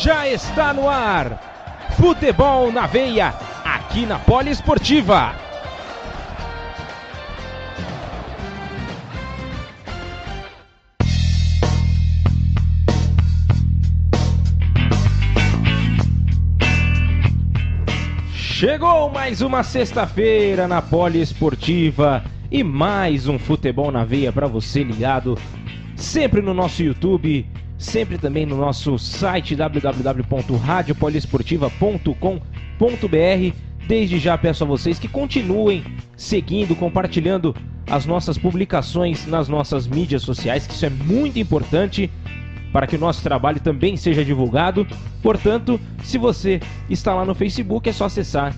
Já está no ar, Futebol na Veia, aqui na Poliesportiva. Chegou mais uma sexta-feira na Poliesportiva e mais um Futebol na Veia para você ligado, sempre no nosso YouTube, sempre também no nosso site www.radiopoliesportiva.com.br. Desde já peço a vocês que continuem seguindo, compartilhando as nossas publicações nas nossas mídias sociais, que isso é muito importante para que o nosso trabalho também seja divulgado. Portanto, se você está lá no Facebook, é só acessar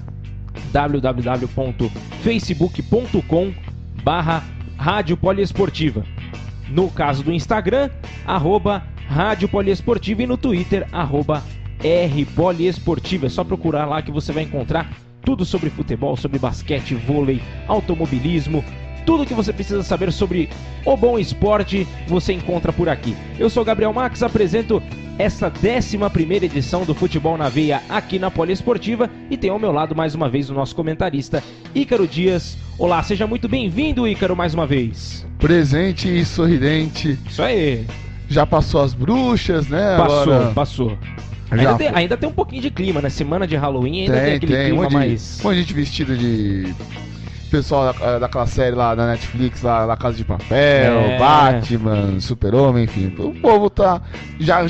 www.facebook.com/Rádio Poliesportiva. No caso do Instagram, @Rádio Poliesportiva, e no Twitter, @RPoliesportiva. É só procurar lá que você vai encontrar tudo sobre futebol, sobre basquete, vôlei, automobilismo. Tudo que você precisa saber sobre o bom esporte, você encontra por aqui. Eu sou Gabriel Max, apresento essa 11ª edição do Futebol na Veia aqui na Poliesportiva e tenho ao meu lado mais uma vez o nosso comentarista, Ícaro Dias. Olá, seja muito bem-vindo, Ícaro, mais uma vez. Presente e sorridente. Isso aí. Já passou as bruxas, né? Passou. Ainda tem um pouquinho de clima, né? Semana de Halloween ainda tem aquele clima mais... Um monte de gente vestida de... pessoal daquela série lá da Netflix, lá na Casa de Papel, Batman, Super-Homem, enfim. O povo tá já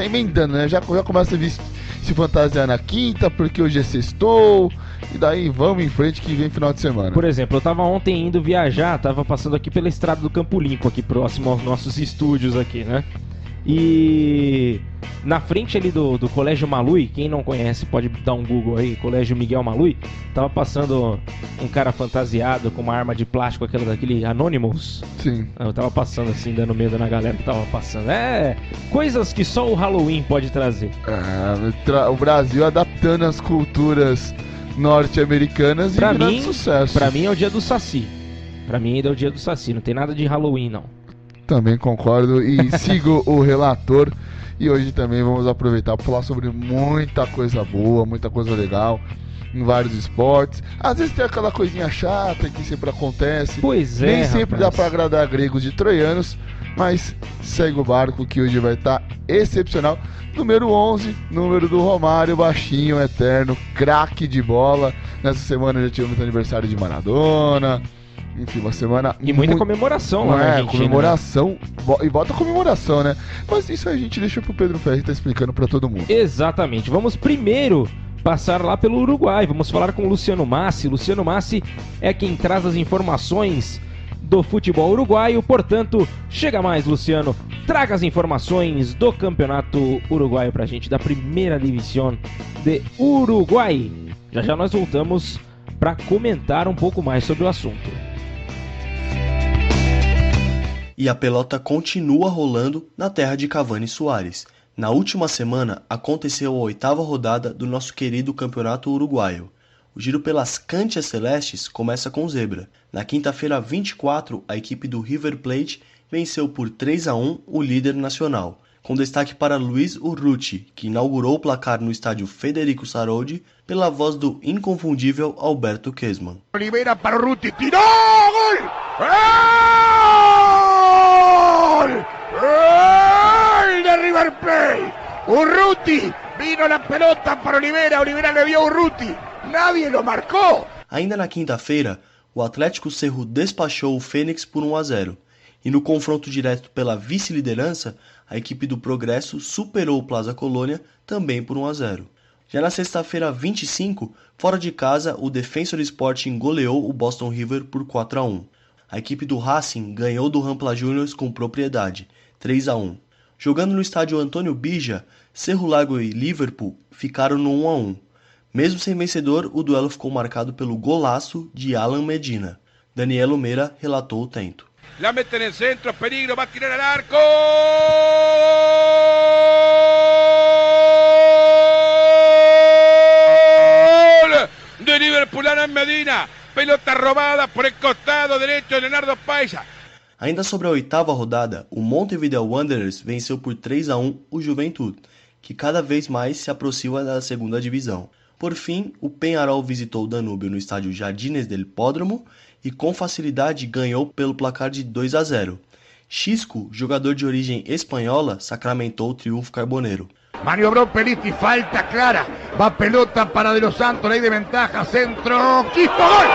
emendando, né? Já começa a se fantasiar na quinta, porque hoje é sextou, e daí vamos em frente que vem final de semana. Por exemplo, eu tava ontem indo viajar, tava passando aqui pela estrada do Campo Limpo, aqui próximo aos nossos estúdios aqui, né? E na frente ali do Colégio Malui, quem não conhece pode dar um Google aí, Colégio Miguel Malui, tava passando um cara fantasiado com uma arma de plástico, aquela daquele Anonymous. Sim. Eu tava passando assim, dando medo na galera que tava passando. Coisas que só o Halloween pode trazer. O Brasil adaptando as culturas norte-americanas e virando sucesso. Pra mim é o dia do Saci. Pra mim ainda é o dia do Saci, não tem nada de Halloween não. Também concordo e sigo o relator. E hoje também vamos aproveitar para falar sobre muita coisa boa, muita coisa legal em vários esportes. Às vezes tem aquela coisinha chata que sempre acontece. Pois é, nem sempre dá para agradar gregos e troianos, mas segue o barco que hoje vai estar excepcional. Número 11, número do Romário, baixinho, eterno, craque de bola. Nessa semana já tivemos aniversário de Maradona. Enfim, uma semana... E muita comemoração lá na Argentina. Comemoração, né? E bota comemoração, né? Mas isso a gente deixa pro Pedro Ferri tá explicando pra todo mundo. Exatamente. Vamos primeiro passar lá pelo Uruguai. Vamos falar com o Luciano Massi. Luciano Massi é quem traz as informações do futebol uruguaio. Portanto, chega mais, Luciano. Traga as informações do campeonato uruguaio pra gente, da primeira divisão de Uruguai. Já nós voltamos para comentar um pouco mais sobre o assunto. E a pelota continua rolando na terra de Cavani e Soares. Na última semana aconteceu a 8ª rodada do nosso querido campeonato uruguaio. O giro pelas Canchas Celestes começa com zebra. Na quinta-feira 24, a equipe do River Plate venceu por 3-1 o líder nacional, com destaque para Luiz Urruti, que inaugurou o placar no estádio Federico Saroldi pela voz do inconfundível Alberto Kessmann. Oliveira para Urruti, tirou! Gol! ¡Gol de River Plate! Urruti, vino la pelota para Oliveira, Oliveira le dio a Urruti, nadie lo marcou! Ainda na quinta-feira, o Atlético Cerro despachou o Fênix por 1-0, e no confronto direto pela vice-liderança, a equipe do Progresso superou o Plaza Colônia também por 1-0. Já na sexta-feira 25, fora de casa, o Defensor Sporting goleou o Boston River por 4-1. A equipe do Racing ganhou do Rampla Juniors com propriedade, 3-1. Jogando no estádio Antônio Bija, Cerro Largo e Liverpool ficaram no 1-1. Mesmo sem vencedor, o duelo ficou marcado pelo golaço de Alan Medina. Daniel Meira relatou o tento. La meten en centro, peligro, va a tirar al arco. ¡Gol de Liverpool, Alan Medina! Pelota roubada por el costado derecho de Leonardo Paisa. Ainda sobre a 8ª rodada, o Montevideo Wanderers venceu por 3-1 o Juventude, que cada vez mais se aproxima da segunda divisão. Por fim, o Peñarol visitou o Danúbio no estádio Jardines del Hipódromo e com facilidade ganhou pelo placar de 2-0. Xisco, jogador de origem espanhola, sacramentou o triunfo carboneiro. Maniobró Pellisti, falta clara. Va pelota para De Los Santos, ley de ventaja, centro. Quispe, gol.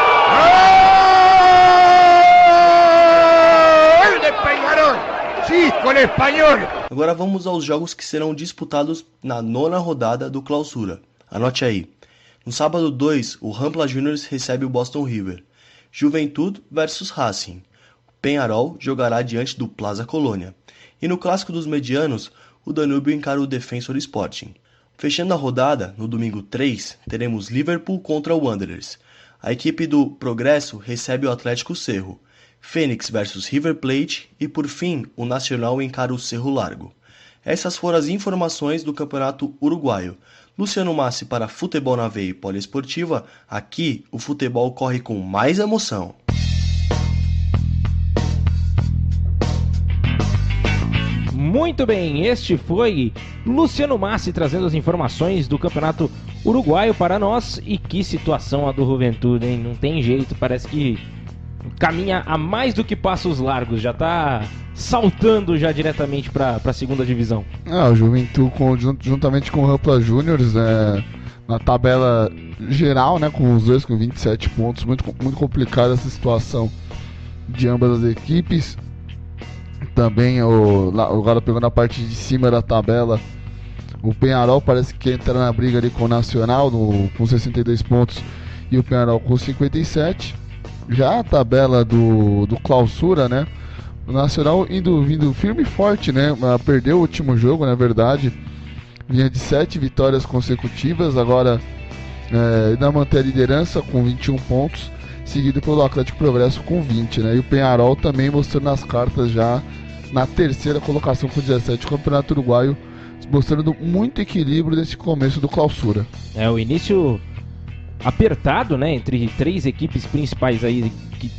¡Gol de Peñarol! Xisco, el espanhol. Agora vamos aos jogos que serão disputados na 9ª rodada do Clausura. Anote aí. No sábado 2, o Rampla Juniors recebe o Boston River. Juventude versus Racing. O Peñarol jogará diante do Plaza Colônia. E no clássico dos medianos, o Danúbio encara o Defensor Sporting. Fechando a rodada, no domingo 3, teremos Liverpool contra o Wanderers. A equipe do Progresso recebe o Atlético Cerro. Fênix versus River Plate e, por fim, o Nacional encara o Cerro Largo. Essas foram as informações do Campeonato Uruguaio. Luciano Massi para Futebol na Veia e Poliesportiva. Aqui, o futebol corre com mais emoção. Muito bem, este foi Luciano Massi trazendo as informações do Campeonato Uruguaio para nós. E que situação a do Juventude, hein? Não tem jeito, parece que caminha a mais do que passos largos, já tá saltando já diretamente para a segunda divisão. O Juventude juntamente com o Rampla Juniors, na tabela geral, né, com os dois com 27 pontos, muito complicada essa situação de ambas as equipes. Também, agora pegando a parte de cima da tabela, o Peñarol parece que entra na briga ali com o Nacional com 62 pontos e o Peñarol com 57. Já a tabela do Clausura, né? O Nacional vindo firme e forte, né? Perdeu o último jogo, na verdade. Vinha de 7 vitórias consecutivas, agora ainda mantém a liderança com 21 pontos, seguido pelo Atlético Progresso com 20, né? E o Peñarol também mostrando as cartas já na terceira colocação com 17, o Campeonato Uruguaio mostrando muito equilíbrio nesse começo do Clausura. O início apertado, né, entre três equipes principais aí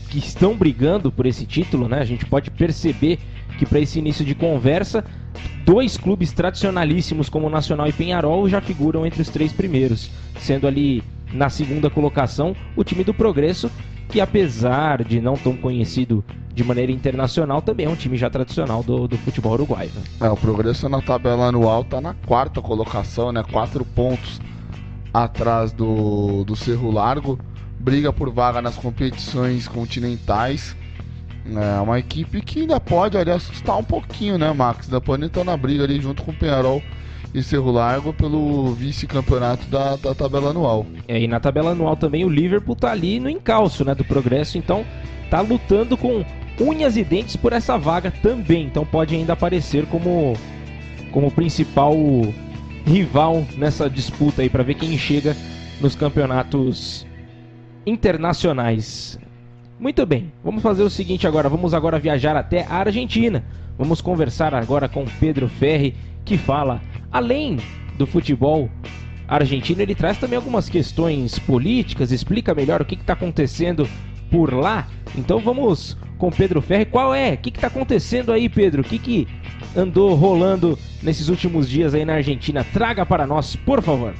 que estão brigando por esse título, né? A gente pode perceber que para esse início de conversa, dois clubes tradicionalíssimos como Nacional e Peñarol já figuram entre os 3 primeiros, sendo ali na segunda colocação o time do Progresso, que apesar de não tão conhecido de maneira internacional, também é um time já tradicional do futebol uruguaio, né? O Progresso na tabela anual está na 4ª colocação, né? 4 pontos atrás do Cerro Largo, briga por vaga nas competições continentais. É uma equipe que ainda pode assustar um pouquinho, né, Max? Ainda pode entrar na briga ali junto com o Peñarol e Cerro Largo pelo vice-campeonato da tabela anual. E na tabela anual também o Liverpool tá ali no encalço, né, do Progresso, então tá lutando com unhas e dentes por essa vaga também, então pode ainda aparecer como principal rival nessa disputa aí, para ver quem chega nos campeonatos internacionais. Muito bem, vamos fazer o seguinte agora, vamos agora viajar até a Argentina. Vamos conversar agora com Pedro Ferri, que fala, além do futebol argentino, ele traz também algumas questões políticas, explica melhor o que está acontecendo por lá. Então vamos com Pedro Ferri. O que está acontecendo aí, Pedro? O que andou rolando nesses últimos dias aí na Argentina? Traga para nós, por favor.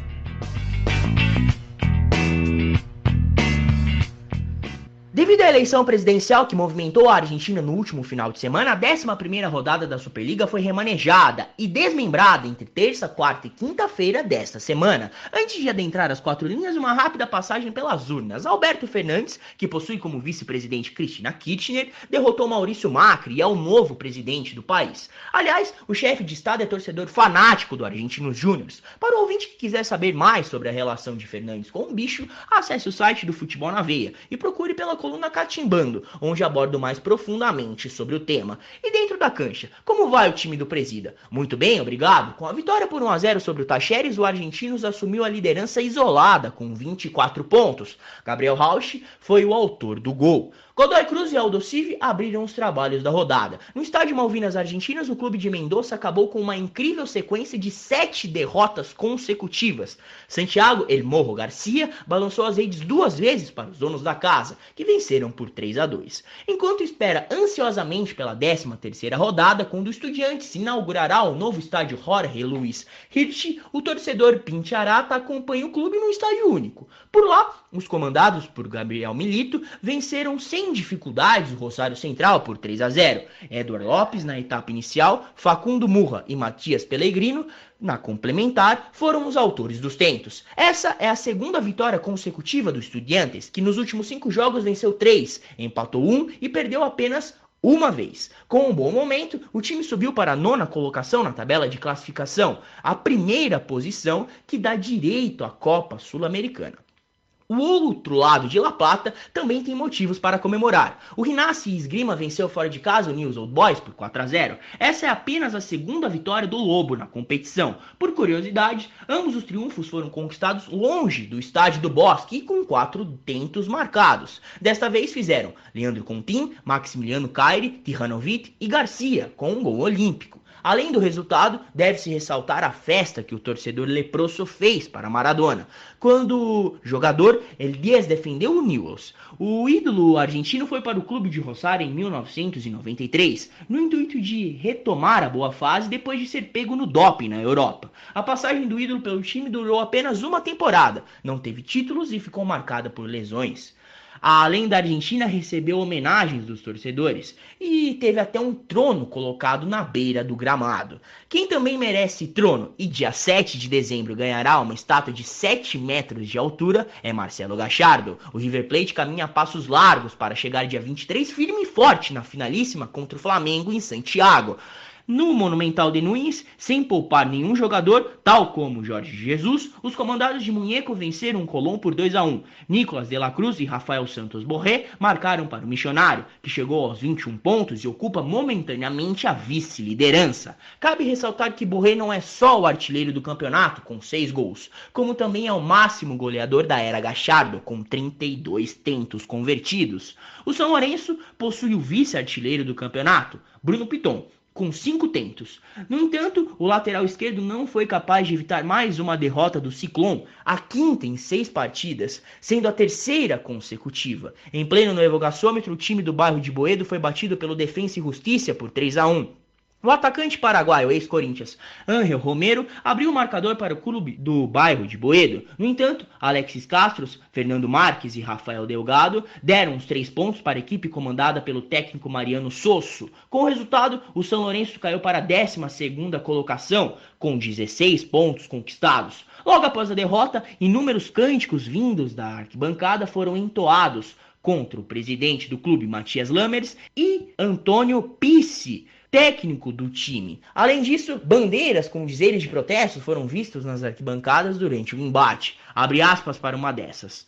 Devido à eleição presidencial que movimentou a Argentina no último final de semana, a 11ª rodada da Superliga foi remanejada e desmembrada entre terça, quarta e quinta-feira desta semana. Antes de adentrar as 4 linhas, uma rápida passagem pelas urnas. Alberto Fernandes, que possui como vice-presidente Cristina Kirchner, derrotou Maurício Macri e é o novo presidente do país. Aliás, o chefe de Estado é torcedor fanático do Argentinos Júniors. Para o ouvinte que quiser saber mais sobre a relação de Fernandes com o bicho, acesse o site do Futebol na Veia e procure pela coluna Catimbando, onde abordo mais profundamente sobre o tema. E dentro da cancha, como vai o time do Presida? Muito bem, obrigado. Com a vitória por 1-0 sobre o Tacheres, o Argentinos assumiu a liderança isolada com 24 pontos. Gabriel Rauch foi o autor do gol. Godoy Cruz e Aldo Civi abriram os trabalhos da rodada. No estádio Malvinas Argentinas, o clube de Mendoza acabou com uma incrível sequência de 7 derrotas consecutivas. Santiago El Morro Garcia balançou as redes 2 vezes para os donos da casa, que venceram por 3-2. Enquanto espera ansiosamente pela 13ª rodada, quando o Estudiantes inaugurará o novo estádio Jorge Luiz Hirsch, o torcedor Pincharata acompanha o clube no estádio único. Por lá, os comandados por Gabriel Milito venceram sem dificuldades o Rosário Central por 3-0. Eduardo Lopes na etapa inicial, Facundo Murra e Matias Pellegrino na complementar foram os autores dos tentos. Essa é a 2ª vitória consecutiva do Estudiantes, que nos últimos 5 jogos venceu 3, empatou 1 e perdeu apenas uma vez. Com um bom momento, o time subiu para a 9ª colocação na tabela de classificação, a primeira posição que dá direito à Copa Sul-Americana. O outro lado de La Plata também tem motivos para comemorar. O Rinassi Esgrima venceu fora de casa o News Old Boys por 4-0. Essa é apenas a 2ª vitória do Lobo na competição. Por curiosidade, ambos os triunfos foram conquistados longe do estádio do Bosque e com 4 tentos marcados. Desta vez fizeram Leandro Contin, Maximiliano Caire, Tihanovic e Garcia com um gol olímpico. Além do resultado, deve-se ressaltar a festa que o torcedor leproso fez para Maradona, quando o jogador El Diez defendeu o Newell's. O ídolo argentino foi para o clube de Rosário em 1993, no intuito de retomar a boa fase depois de ser pego no doping na Europa. A passagem do ídolo pelo time durou apenas uma temporada, não teve títulos e ficou marcada por lesões. A lenda argentina recebeu homenagens dos torcedores e teve até um trono colocado na beira do gramado. Quem também merece trono e dia 7 de dezembro ganhará uma estátua de 7 metros de altura é Marcelo Gallardo. O River Plate caminha a passos largos para chegar dia 23 firme e forte na finalíssima contra o Flamengo em Santiago. No Monumental de Núñez, sem poupar nenhum jogador, tal como Jorge Jesus, os comandados de Munheco venceram o Colón por 2-1. Nicolas de la Cruz e Rafael Santos Borré marcaram para o Missionário, que chegou aos 21 pontos e ocupa momentaneamente a vice-liderança. Cabe ressaltar que Borré não é só o artilheiro do campeonato, com 6 gols, como também é o máximo goleador da era Gallardo, com 32 tentos convertidos. O São Lourenço possui o vice-artilheiro do campeonato, Bruno Piton, com 5 tentos. No entanto, o lateral esquerdo não foi capaz de evitar mais uma derrota do Ciclón, a 5ª em 6 partidas, sendo a 3ª consecutiva. Em pleno Novo Gasômetro, o time do bairro de Boedo foi batido pelo Defensa e Justiça por 3-1. O atacante paraguaio, ex-Corinthians, Ángel Romero, abriu o marcador para o clube do bairro de Boedo. No entanto, Alexis Castros, Fernando Marques e Rafael Delgado deram os 3 pontos para a equipe comandada pelo técnico Mariano Sosso. Com o resultado, o São Lourenço caiu para a 12ª colocação, com 16 pontos conquistados. Logo após a derrota, inúmeros cânticos vindos da arquibancada foram entoados contra o presidente do clube, Matias Lammers, e Antônio Pissi, técnico do time. Além disso, bandeiras com dizeres de protesto foram vistos nas arquibancadas durante o embate. Abre aspas para uma dessas.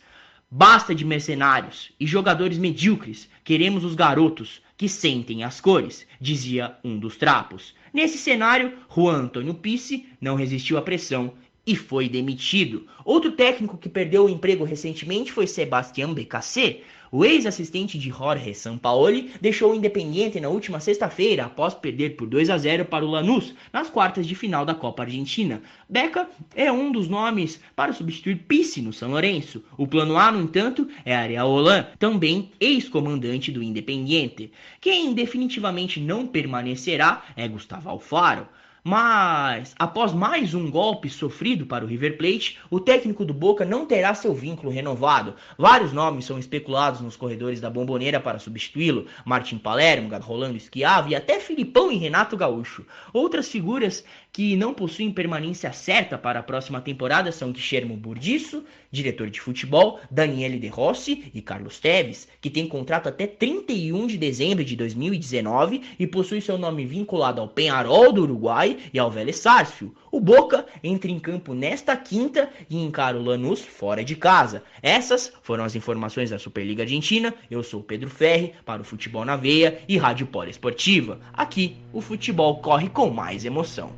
Basta de mercenários e jogadores medíocres, queremos os garotos que sentem as cores, dizia um dos trapos. Nesse cenário, Juan Antônio Pissi não resistiu à pressão e foi demitido. Outro técnico que perdeu o emprego recentemente foi Sebastián Becassé. O ex-assistente de Jorge Sampaoli deixou o Independiente na última sexta-feira após perder por 2-0 para o Lanús nas quartas de final da Copa Argentina. Beca é um dos nomes para substituir Pissi no São Lourenço. O plano A, no entanto, é Ariel Holan, também ex-comandante do Independiente. Quem definitivamente não permanecerá é Gustavo Alfaro. Mas, após mais um golpe sofrido para o River Plate, o técnico do Boca não terá seu vínculo renovado. Vários nomes são especulados nos corredores da Bomboneira para substituí-lo. Martim Palermo, Rolando Schiavi e até Filipão e Renato Gaúcho. Outras figuras que não possuem permanência certa para a próxima temporada são Guilherme Burdisso, diretor de futebol, Daniele De Rossi e Carlos Tevez, que tem contrato até 31 de dezembro de 2019 e possui seu nome vinculado ao Peñarol do Uruguai e ao Vélez Sarsfield. O Boca entra em campo nesta quinta e encara o Lanús fora de casa. Essas foram as informações da Superliga Argentina. Eu sou o Pedro Ferri para o Futebol na Veia e Rádio Poliesportiva. Aqui, o futebol corre com mais emoção.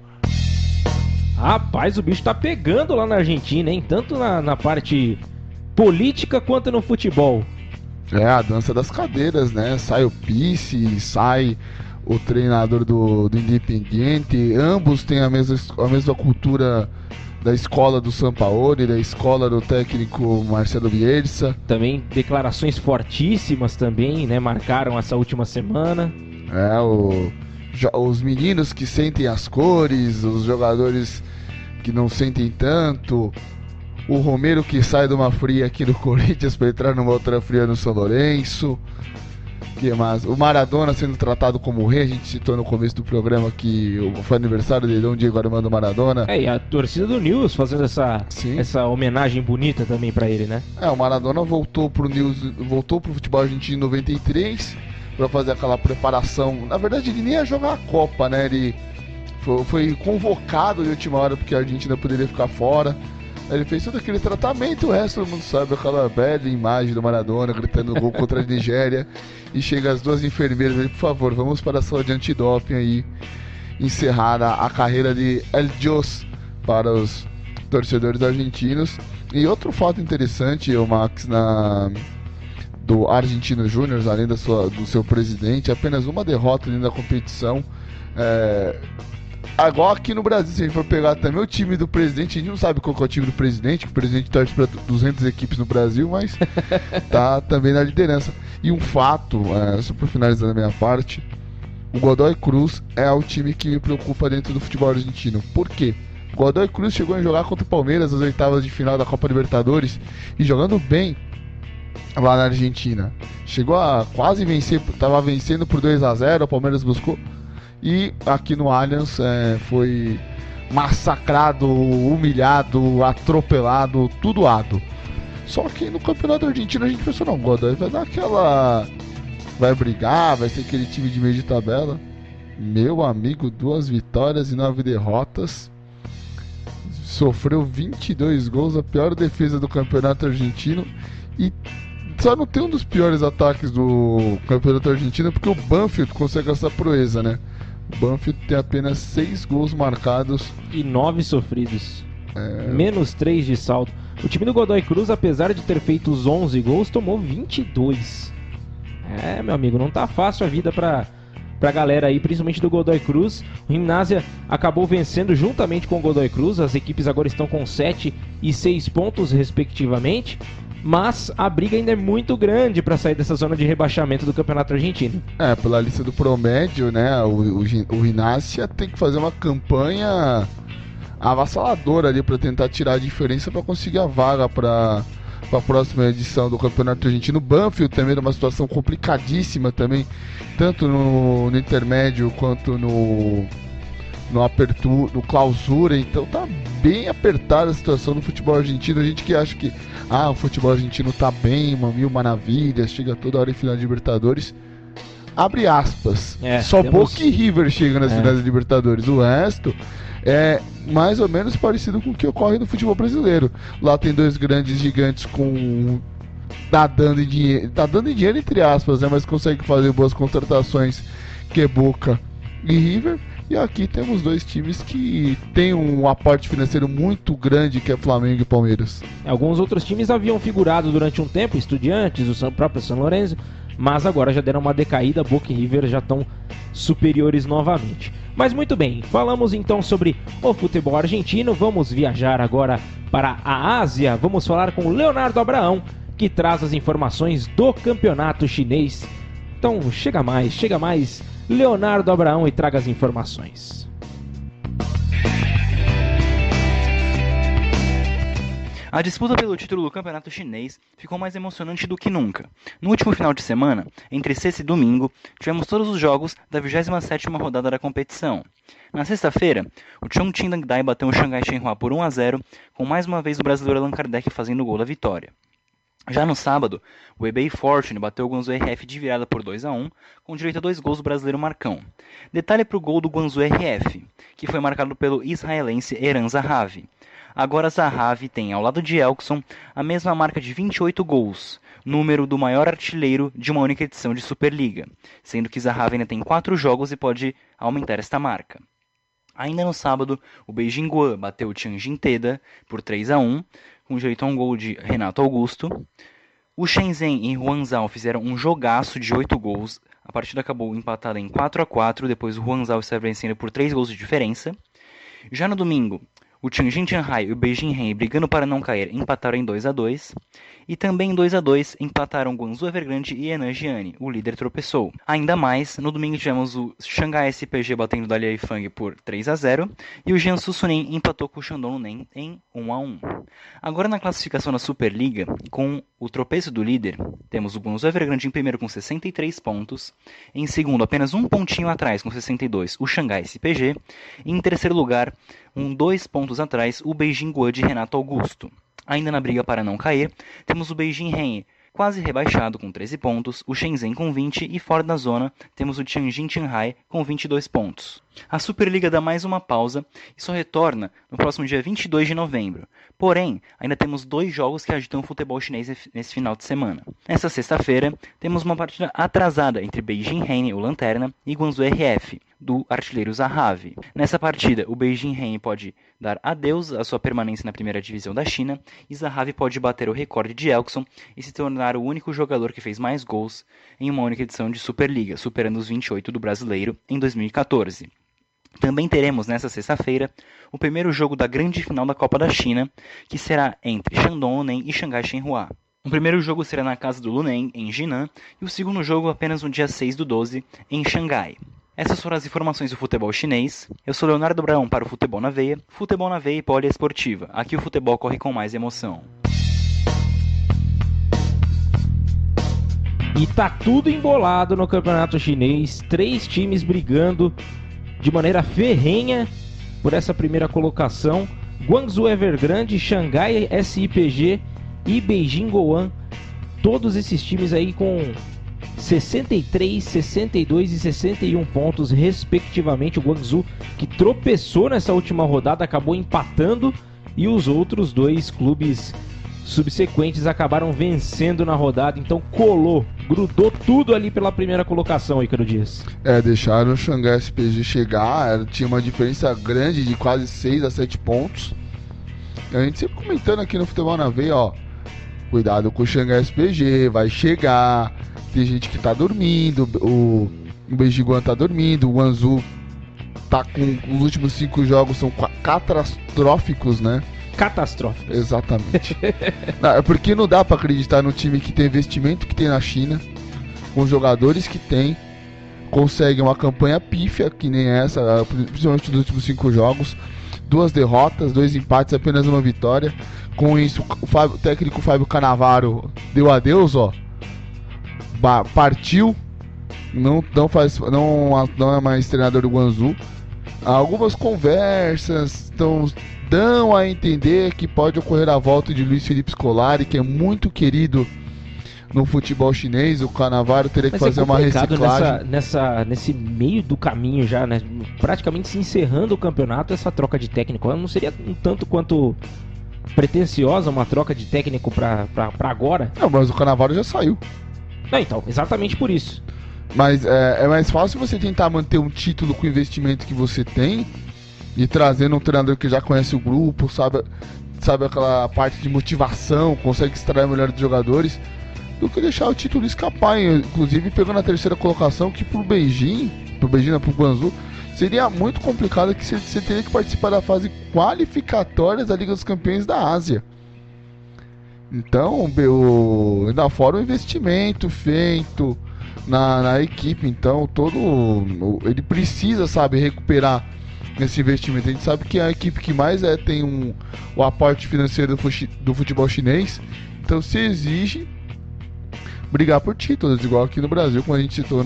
Rapaz, o bicho tá pegando lá na Argentina, hein? Tanto na parte política quanto no futebol. É a dança das cadeiras, né? Sai o Pisse, sai o treinador do Independiente. Ambos têm a mesma cultura da escola do Sampaoli, da escola do técnico Marcelo Bielsa. Também declarações fortíssimas também, né? Marcaram essa última semana. Os meninos que sentem as cores, os jogadores que não sentem tanto. O Romero que sai de uma fria aqui no Corinthians para entrar numa outra fria no São Lourenço. Que mais? O Maradona sendo tratado como rei. A gente citou no começo do programa que foi aniversário de Dom Diego Armando Maradona. E a torcida do News fazendo essa homenagem bonita também para ele, né? O Maradona voltou pro futebol argentino em 93 para fazer aquela preparação. Na verdade, ele nem ia jogar a Copa, né? Ele foi convocado de última hora porque a Argentina poderia ficar fora. Ele fez todo aquele tratamento, o resto todo mundo sabe, aquela bela imagem do Maradona gritando gol contra a Nigéria. E chega as duas enfermeiras ali, por favor, vamos para a sala de antidoping aí, encerrar a carreira de El Dios para os torcedores argentinos. E outro fato interessante, o Max, do Argentino Júnior, além do seu presidente, apenas uma derrota dentro da competição. Igual aqui no Brasil, se a gente for pegar também o time do presidente, a gente não sabe qual que é o time do presidente, que o presidente torce para 200 equipes no Brasil, mas tá também na liderança. E um fato, só para finalizar a minha parte, o Godoy Cruz é o time que me preocupa dentro do futebol argentino. Por quê? O Godoy Cruz chegou a jogar contra o Palmeiras nas oitavas de final da Copa Libertadores e jogando bem lá na Argentina. Chegou a quase vencer, estava vencendo por 2-0, o Palmeiras buscou. E aqui no Allianz foi massacrado, humilhado, atropelado, tudo ado. Só que no campeonato argentino a gente pensou, não, Godoy vai dar aquela... vai brigar, vai ser aquele time de meio de tabela. Meu amigo, 2 vitórias e 9 derrotas. Sofreu 22 gols, a pior defesa do campeonato argentino. E só não tem um dos piores ataques do campeonato argentino, porque o Banfield consegue essa proeza, né? O Banfield tem apenas 6 gols marcados e 9 sofridos. Menos 3 de saldo. O time do Godoy Cruz, apesar de ter feito os 11 gols, tomou 22. Meu amigo, não tá fácil a vida pra galera aí, principalmente do Godoy Cruz. O Gimnasia acabou vencendo juntamente com o Godoy Cruz. As equipes agora estão com 7 e 6 pontos, respectivamente. Mas a briga ainda é muito grande para sair dessa zona de rebaixamento do Campeonato Argentino. Pela lista do promédio, né? O Gimnasia tem que fazer uma campanha avassaladora ali para tentar tirar a diferença para conseguir a vaga para a próxima edição do Campeonato Argentino. O Banfield também numa situação complicadíssima também, tanto no intermédio quanto no apertura, no clausura. Então tá bem apertada a situação do futebol argentino. A gente que acha que o futebol argentino tá bem, mil maravilhas, chega toda hora em final de Libertadores, abre aspas, só Boca e River chegam nas finais de Libertadores. O resto é mais ou menos parecido com o que ocorre no futebol brasileiro. Lá tem 2 grandes gigantes tá dando dinheiro entre aspas, né, mas consegue fazer boas contratações, que é Boca e River. E aqui temos 2 times que tem um aporte financeiro muito grande, que é Flamengo e Palmeiras. Alguns outros times haviam figurado durante um tempo, Estudiantes, o próprio São Lourenço, mas agora já deram uma decaída, Boca e River já estão superiores novamente. Mas muito bem, falamos então sobre o futebol argentino, vamos viajar agora para a Ásia, vamos falar com o Leonardo Abraão, que traz as informações do campeonato chinês. Então chega mais, Leonardo Abraão, e traga as informações. A disputa pelo título do campeonato chinês ficou mais emocionante do que nunca. No último final de semana, entre sexta e domingo, tivemos todos os jogos da 27ª rodada da competição. Na sexta-feira, o Chongqing Dangdai bateu o Xangai Shenhua por 1-0, com mais uma vez o brasileiro Allan Kardec fazendo o gol da vitória. Já no sábado, o Hebei Fortune bateu o Guangzhou RF de virada por 2-1, com direito a 2 gols do brasileiro Marcão. Detalhe para o gol do Guangzhou RF, que foi marcado pelo israelense Eran Zahavi. Agora Zahavi tem, ao lado de Elkson, a mesma marca de 28 gols, número do maior artilheiro de uma única edição de Superliga, sendo que Zahavi ainda tem 4 jogos e pode aumentar esta marca. Ainda no sábado, o Beijing Guo bateu o Tianjin Teda por 3-1, com direito a um gol de Renato Augusto. O Shenzhen e Huanzhou fizeram um jogaço de 8 gols. A partida acabou empatada em 4-4, depois o Huanzhou está vencendo por 3 gols de diferença. Já no domingo, o Tianjin Tianhai e o Beijing Hen, brigando para não cair, empataram em 2-2. E também em 2-2 empataram Guangzhou Evergrande e Henan Jiani, o líder tropeçou. Ainda mais, no domingo tivemos o Shanghai SPG batendo o Dalian Fang por 3-0 e o Jiangsu Suning empatou com o Shandong Luneng em 1-1. Agora na classificação da Superliga, com o tropeço do líder, temos o Guangzhou Evergrande em primeiro com 63 pontos, em segundo apenas um pontinho atrás com 62 o Shanghai SPG, e em terceiro lugar, 2 pontos atrás, o Beijing Guo de Renato Augusto. Ainda na briga para não cair, temos o Beijing Hen quase rebaixado com 13 pontos, o Shenzhen com 20 e fora da zona temos o Tianjin Tianhai com 22 pontos. A Superliga dá mais uma pausa e só retorna no próximo dia 22 de novembro. Porém, ainda temos 2 jogos que agitam o futebol chinês nesse final de semana. Nesta sexta-feira, temos uma partida atrasada entre Beijing Hen, o Lanterna, e Guangzhou RF, do artilheiro Zahavi. Nessa partida, o Beijing Hen pode dar adeus à sua permanência na primeira divisão da China e Zahavi pode bater o recorde de Elkson e se tornar o único jogador que fez mais gols em uma única edição de Superliga, superando os 28 do brasileiro em 2014. Também teremos nesta sexta-feira o primeiro jogo da grande final da Copa da China, que será entre Shandong Luneng e Xangai Shenhua. O primeiro jogo será na casa do Luneng, em Jinan, e o segundo jogo apenas no dia 6/12, em Xangai. Essas foram as informações do futebol chinês. Eu sou Leonardo Braun para o Futebol na Veia e Poliesportiva. Aqui o futebol corre com mais emoção. E tá tudo embolado no campeonato chinês, 3 times brigando de maneira ferrenha por essa primeira colocação. Guangzhou Evergrande, Shanghai SIPG e Beijing Guoan. Todos esses times aí com 63, 62 e 61 pontos respectivamente. O Guangzhou, que tropeçou nessa última rodada, acabou empatando, e os outros 2 clubes subsequentes acabaram vencendo na rodada. Então grudou tudo ali pela primeira colocação, Ícaro Dias. Deixaram o Shanghai SPG chegar, tinha uma diferença grande de quase 6 a 7 pontos. A gente sempre comentando aqui no Futebol na Veia, cuidado com o Shanghai SPG, vai chegar. Tem gente que tá dormindo, o Beijing Guoan tá dormindo, o Guangzhou tá com os últimos 5 jogos são catastróficos, né? Catastróficos. Exatamente. É porque não dá pra acreditar no time que tem investimento que tem na China, com os jogadores que tem, consegue uma campanha pífia que nem essa, principalmente nos últimos 5 jogos, 2 derrotas, 2 empates, apenas uma vitória. Com isso, o técnico Fábio Cannavaro deu adeus, partiu, não é mais treinador do Guangzhou. Algumas conversas dão a entender que pode ocorrer a volta de Luiz Felipe Scolari, que é muito querido no futebol chinês. O Cannavaro teria que fazer uma reciclagem. Nesse meio do caminho já, né? Praticamente se encerrando o campeonato, essa troca de técnico não seria um tanto quanto pretensiosa uma troca de técnico pra agora? Não, mas o Cannavaro já saiu. Então, exatamente por isso. Mas é mais fácil você tentar manter um título com o investimento que você tem e trazendo um treinador que já conhece o grupo, sabe aquela parte de motivação, consegue extrair o melhor dos jogadores, do que deixar o título escapar, inclusive pegando a terceira colocação, que pro Guangzhou, seria muito complicado, que você teria que participar da fase qualificatória da Liga dos Campeões da Ásia. Então, ainda fora o investimento feito na equipe, então ele precisa, recuperar esse investimento. A gente sabe que é a equipe que mais tem o aporte financeiro do futebol chinês, então se exige brigar por títulos, igual aqui no Brasil, como a gente citou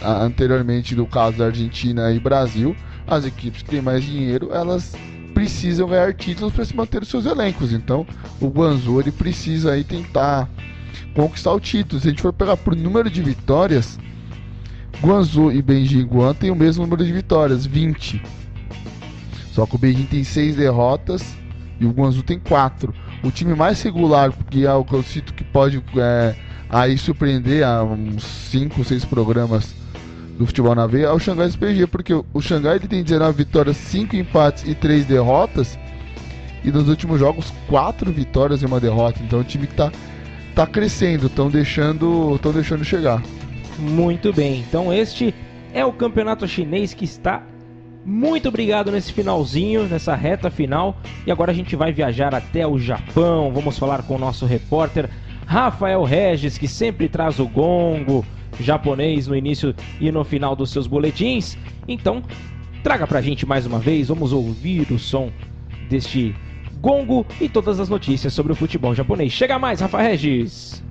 anteriormente no caso da Argentina e Brasil. As equipes que têm mais dinheiro, elas precisam ganhar títulos para se manter os seus elencos. Então o Guangzhou ele precisa aí tentar conquistar o título. Se a gente for pegar por número de vitórias, Guangzhou e Beijing Guoan têm o mesmo número de vitórias, 20. Só que o Beijing tem 6 derrotas e o Guangzhou tem 4. O time mais regular, que é o que eu cito que pode aí surpreender a uns 5 ou 6 programas do Futebol na Veia, é o Shanghai SPG, porque o Shanghai ele tem 19 vitórias, 5 empates e 3 derrotas, e nos últimos jogos 4 vitórias e 1 derrota. Então é um time que está tá crescendo, estão deixando chegar. Muito bem, então este é o campeonato chinês que está muito brigado nesse finalzinho, nessa reta final. E agora a gente vai viajar até o Japão. Vamos falar com o nosso repórter Rafael Regis, que sempre traz o gongo japonês no início e no final dos seus boletins. Então, traga pra gente mais uma vez, vamos ouvir o som deste gongo e todas as notícias sobre o futebol japonês. Chega mais, Rafael Regis!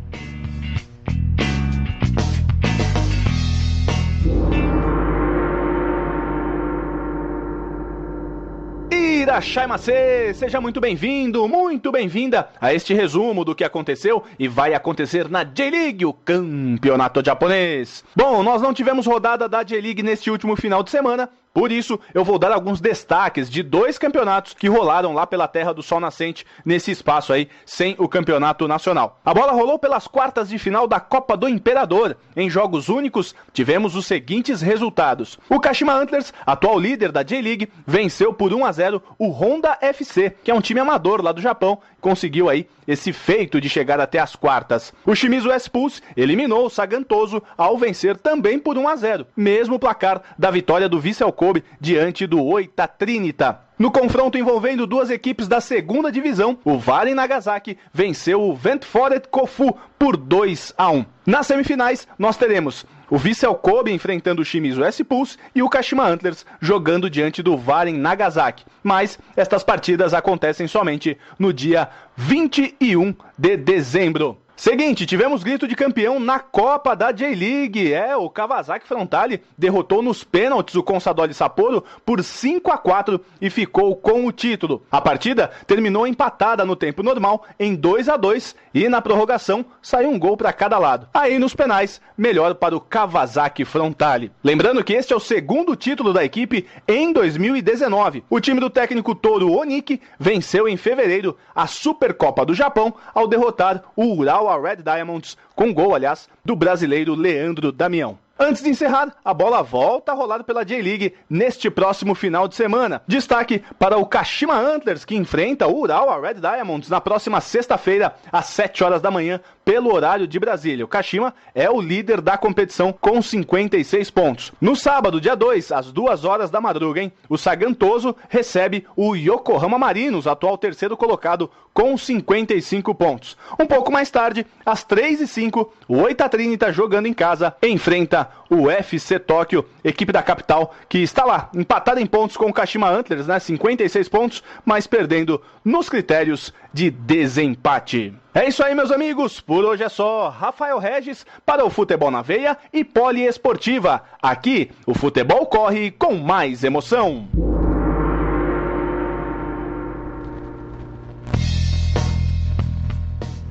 Irashaimase, seja muito bem-vindo, muito bem-vinda a este resumo do que aconteceu e vai acontecer na J-League, o campeonato japonês. Bom, nós não tivemos rodada da J-League neste último final de semana, por isso eu vou dar alguns destaques de 2 campeonatos que rolaram lá pela Terra do Sol Nascente, nesse espaço aí, sem o campeonato nacional. A bola rolou pelas quartas de final da Copa do Imperador. Em jogos únicos, tivemos os seguintes resultados. O Kashima Antlers, atual líder da J-League, venceu por 1-0 o Honda FC, que é um time amador lá do Japão, conseguiu aí esse feito de chegar até as quartas. O Shimizu S-Pulse eliminou o Sagantoso ao vencer também por 1-0, mesmo placar da vitória do Vissel Kobe diante do Oita Trinita. No confronto envolvendo 2 equipes da segunda divisão, o Varen Nagasaki venceu o Ventforet Kofu por 2-1. Nas semifinais, nós teremos o Vissel Kobe enfrentando o Shimizu S-Pulse e o Kashima Antlers jogando diante do Varen Nagasaki. Mas estas partidas acontecem somente no dia 21 de dezembro. Seguinte, tivemos grito de campeão na Copa da J-League. O Kawasaki Frontale derrotou nos pênaltis o Consadole Sapporo por 5-4 e ficou com o título. A partida terminou empatada no tempo normal em 2-2 e na prorrogação saiu um gol para cada lado. Aí nos penais, melhor para o Kawasaki Frontale. Lembrando que este é o segundo título da equipe em 2019. O time do técnico Toru Oniki venceu em fevereiro a Supercopa do Japão ao derrotar o Urawa Red Diamonds, com gol, aliás, do brasileiro Leandro Damião. Antes de encerrar, a bola volta a rolar pela J-League neste próximo final de semana. Destaque para o Kashima Antlers, que enfrenta o Urawa Red Diamonds na próxima sexta-feira, às 7 horas da manhã, pelo horário de Brasília. O Kashima é o líder da competição com 56 pontos. No sábado, dia 2, às 2 horas da madruga, o Sagantoso recebe o Yokohama Marinos, atual terceiro colocado, com 55 pontos. Um pouco mais tarde, às 3h05, o Oita Trinita, jogando em casa, enfrenta o FC Tóquio, equipe da capital, que está lá, empatada em pontos com o Kashima Antlers, 56 pontos, mas perdendo nos critérios de desempate. É isso aí, meus amigos, por hoje é só. Rafael Regis para o Futebol na Veia e Poliesportiva. Aqui, o futebol corre com mais emoção.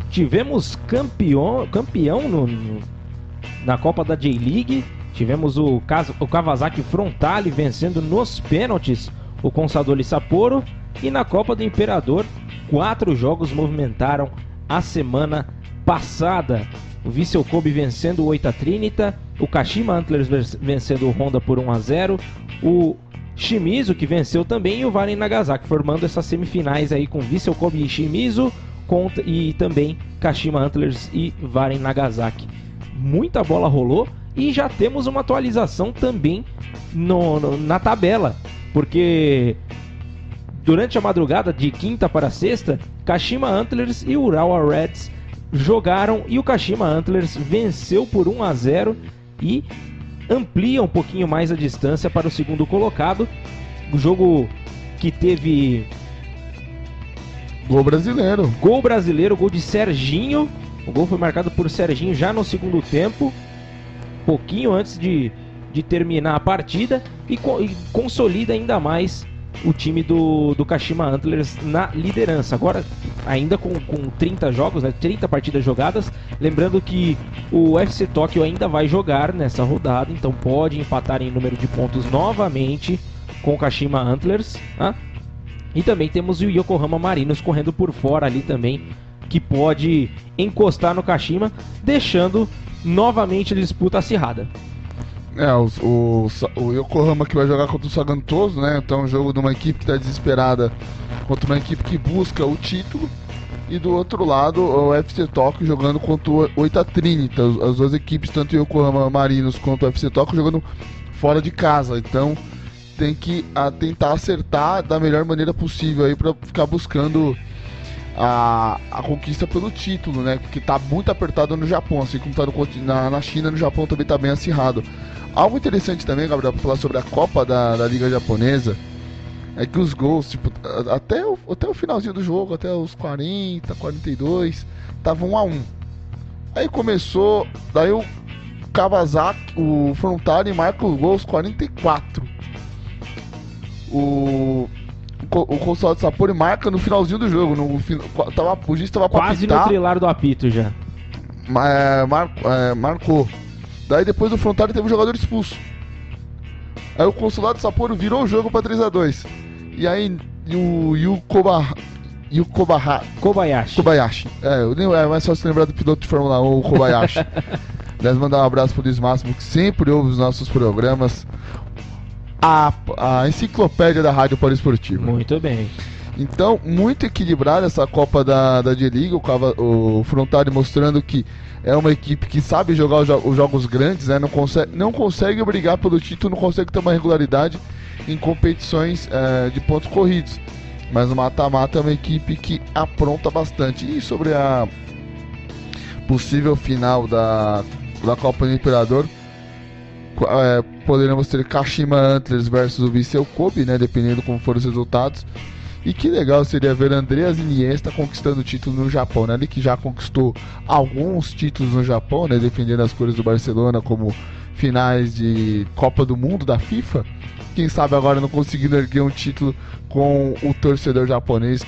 Tivemos campeão na Copa da J-League. Tivemos o Kawasaki Frontale vencendo nos pênaltis o Consadole Sapporo. E na Copa do Imperador, 4 jogos movimentaram a semana passada. O Vissel Kobe vencendo o Oita Trinita, o Kashima Antlers vencendo o Honda por 1-0, o Shimizu, que venceu também, e o Varen Nagasaki, formando essas semifinais aí com Vissel Kobe e Shimizu, e também Kashima Antlers e Varen Nagasaki. Muita bola rolou e já temos uma atualização também na tabela, porque durante a madrugada de quinta para sexta, Kashima Antlers e Urawa Reds jogaram e o Kashima Antlers venceu por 1-0 e amplia um pouquinho mais a distância para o segundo colocado. O jogo que teve Gol brasileiro, gol de Serginho. O gol foi marcado por Serginho já no segundo tempo, pouquinho antes de terminar a partida, e consolida ainda mais o time do Kashima Antlers na liderança. Agora, ainda com 30 jogos, 30 partidas jogadas. Lembrando que o FC Tóquio ainda vai jogar nessa rodada, então pode empatar em número de pontos novamente com o Kashima Antlers. E também temos o Yokohama Marinos correndo por fora ali também, que pode encostar no Kashima, deixando novamente a disputa acirrada. O Yokohama que vai jogar contra o Sagantoso, né? Então é um jogo de uma equipe que está desesperada contra uma equipe que busca o título. E do outro lado, o FC Tóquio jogando contra o Oita Trinita. As duas equipes, tanto o Yokohama Marinos quanto o FC Tóquio, jogando fora de casa. Então tem que tentar acertar da melhor maneira possível aí para ficar buscando a conquista pelo título, né? Porque tá muito apertado no Japão, assim como tá na China, no Japão também tá bem acirrado. Algo interessante também, Gabriel, para falar sobre a Copa da Liga Japonesa, é que os gols, tipo, até o finalzinho do jogo, até os 40, 42, estavam 1-1. Aí começou, daí o Kawasaki, o Frontale marca os gols 44. O Consulado Sapporo marca no finalzinho do jogo, o juiz estava para apitar. Quase no trilar do apito já. Marcou. Daí depois do Frontale teve um jogador expulso. Aí o Consulado Sapporo virou o jogo para 3-2. E aí o Kobayashi. É mais fácil lembrar do piloto de Fórmula 1, o Kobayashi. Nós mandar um abraço pro Luiz Máximo, que sempre ouve os nossos programas. A enciclopédia da Rádio Poliesportiva. Muito bem. Então, muito equilibrada essa Copa da J-League. O Frontale mostrando que é uma equipe que sabe jogar os jogos grandes, né? Não consegue brigar pelo título, não consegue ter uma regularidade em competições de pontos corridos. Mas o mata-mata é uma equipe que apronta bastante. E sobre a possível final da Copa do Imperador, poderemos ter Kashima Antlers versus o Vissel Kobe, né? Dependendo como forem os resultados. E que legal seria ver Andreas Iniesta conquistando o título no Japão, né? Ele que já conquistou alguns títulos no Japão, né? Defendendo as cores do Barcelona como finais de Copa do Mundo da FIFA. Quem sabe agora não conseguindo erguer um título com o torcedor japonês,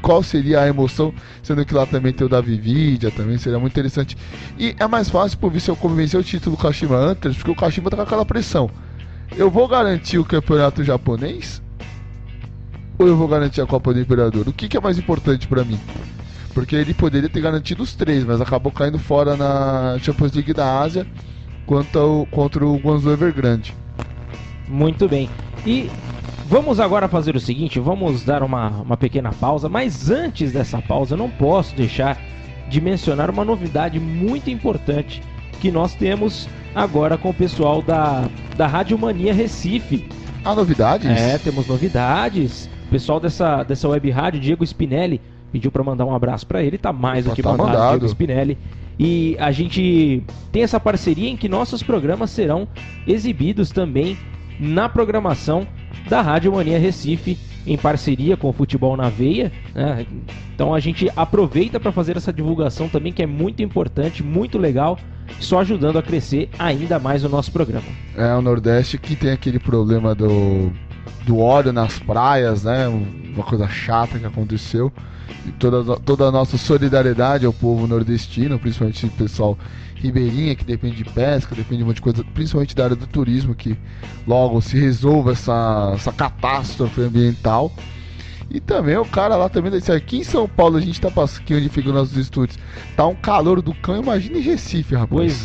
qual seria a emoção, sendo que lá também tem o Davi Vidia, também seria muito interessante. E é mais fácil pro Vissel Kobe vencer o título do Kashima Antlers, porque o Kashima tá com aquela pressão. Eu vou garantir o campeonato japonês ou eu vou garantir a Copa do Imperador? O que é mais importante pra mim? Porque ele poderia ter garantido os 3, mas acabou caindo fora na Champions League da Ásia contra o Guangzhou Evergrande. Muito bem. E vamos agora fazer o seguinte, vamos dar uma pequena pausa, mas antes dessa pausa eu não posso deixar de mencionar uma novidade muito importante que nós temos agora com o pessoal da Rádio Mania Recife. Há novidades? Temos novidades. O pessoal dessa web rádio, Diego Spinelli, pediu para mandar um abraço para ele, tá mais do que mandado, Diego Spinelli. E a gente tem essa parceria em que nossos programas serão exibidos também na programação da Rádio Mania Recife, em parceria com o Futebol na Veia, né? Então a gente aproveita para fazer essa divulgação também, que é muito importante, muito legal, só ajudando a crescer ainda mais o nosso programa. O Nordeste que tem aquele problema do óleo nas praias, né? Uma coisa chata que aconteceu. E toda a nossa solidariedade ao povo nordestino, principalmente o pessoal ribeirinha que depende de pesca, depende de um monte de coisa, principalmente da área do turismo, que logo se resolva essa catástrofe ambiental. E também o cara lá também disse, aqui em São Paulo a gente tá passando, aqui onde ficam nossos estúdios, tá um calor do cão, imagina em Recife, rapaz.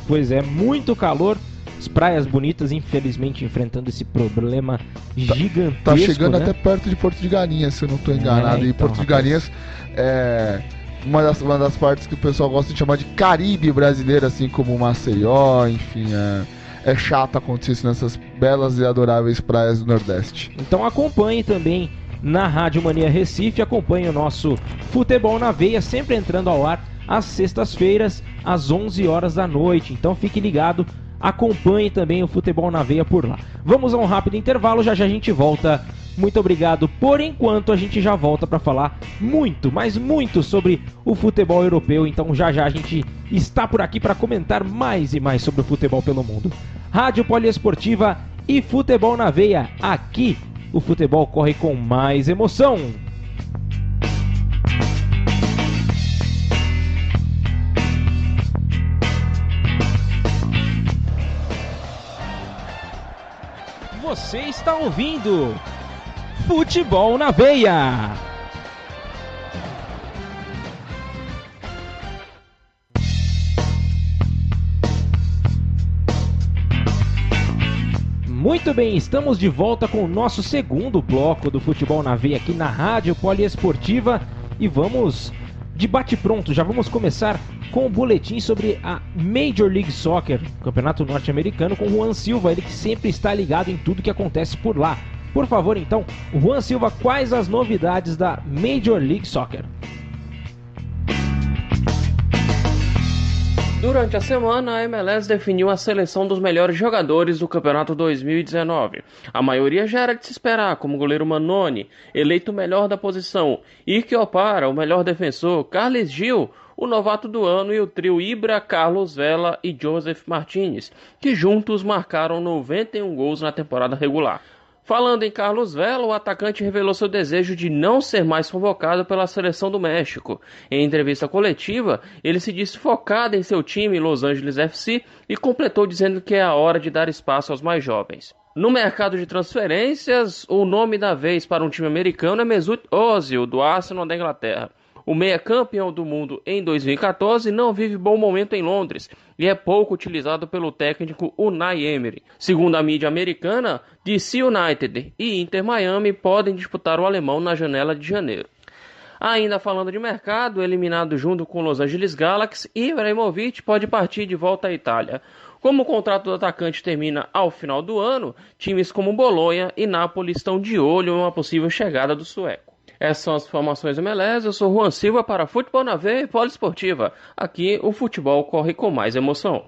Pois é, muito calor. As praias bonitas, infelizmente, enfrentando esse problema gigantesco. Tá chegando, né? Até perto de Porto de Galinhas, se eu não tô enganado. Então, e Porto de Galinhas é uma das partes que o pessoal gosta de chamar de Caribe brasileiro, assim como Maceió, enfim, é chato acontecer isso nessas belas e adoráveis praias do Nordeste. Então acompanhe também na Rádio Mania Recife, acompanhe o nosso Futebol na Veia, sempre entrando ao ar às sextas-feiras, às 11 horas da noite. Então fique ligado, acompanhe também o Futebol na Veia por lá. Vamos a um rápido intervalo, já a gente volta. Muito obrigado. Por enquanto a gente já volta para falar muito, mas muito sobre o futebol europeu. Então já a gente está por aqui para comentar mais e mais sobre o futebol pelo mundo. Rádio Poliesportiva e Futebol na Veia. Aqui o futebol corre com mais emoção. Você está ouvindo Futebol na Veia. Muito bem, estamos de volta com o nosso segundo bloco do Futebol na Veia aqui na Rádio Poliesportiva. e vamos de bate-pronto, já vamos começar com o boletim sobre a Major League Soccer, campeonato norte-americano, com o Juan Silva, ele que sempre está ligado em tudo que acontece por lá. Por favor, então, Juan Silva, quais as novidades da Major League Soccer? Durante a semana, a MLS definiu a seleção dos melhores jogadores do campeonato 2019. A maioria já era de se esperar, como o goleiro Manoni, eleito o melhor da posição, Ike Opara, o melhor defensor, Carles Gil, o novato do ano, e o trio Ibra, Carlos Vela e Joseph Martinez, que juntos marcaram 91 gols na temporada regular. Falando em Carlos Vela, o atacante revelou seu desejo de não ser mais convocado pela seleção do México. Em entrevista coletiva, ele se disse focado em seu time, Los Angeles FC, e completou dizendo que é a hora de dar espaço aos mais jovens. No mercado de transferências, o nome da vez para um time americano é Mesut Ozil, do Arsenal da Inglaterra. O meia campeão do mundo em 2014 não vive bom momento em Londres e é pouco utilizado pelo técnico Unai Emery. Segundo a mídia americana, DC United e Inter Miami podem disputar o alemão na janela de janeiro. Ainda falando de mercado, eliminado junto com Los Angeles Galaxy, Ibrahimovic pode partir de volta à Itália. Como o contrato do atacante termina ao final do ano, times como Bolonha e Napoli estão de olho em uma possível chegada do sueco. Essas são as informações do MLS. Eu sou Juan Silva para Futebol na Veia e Poliesportiva. Aqui o futebol corre com mais emoção.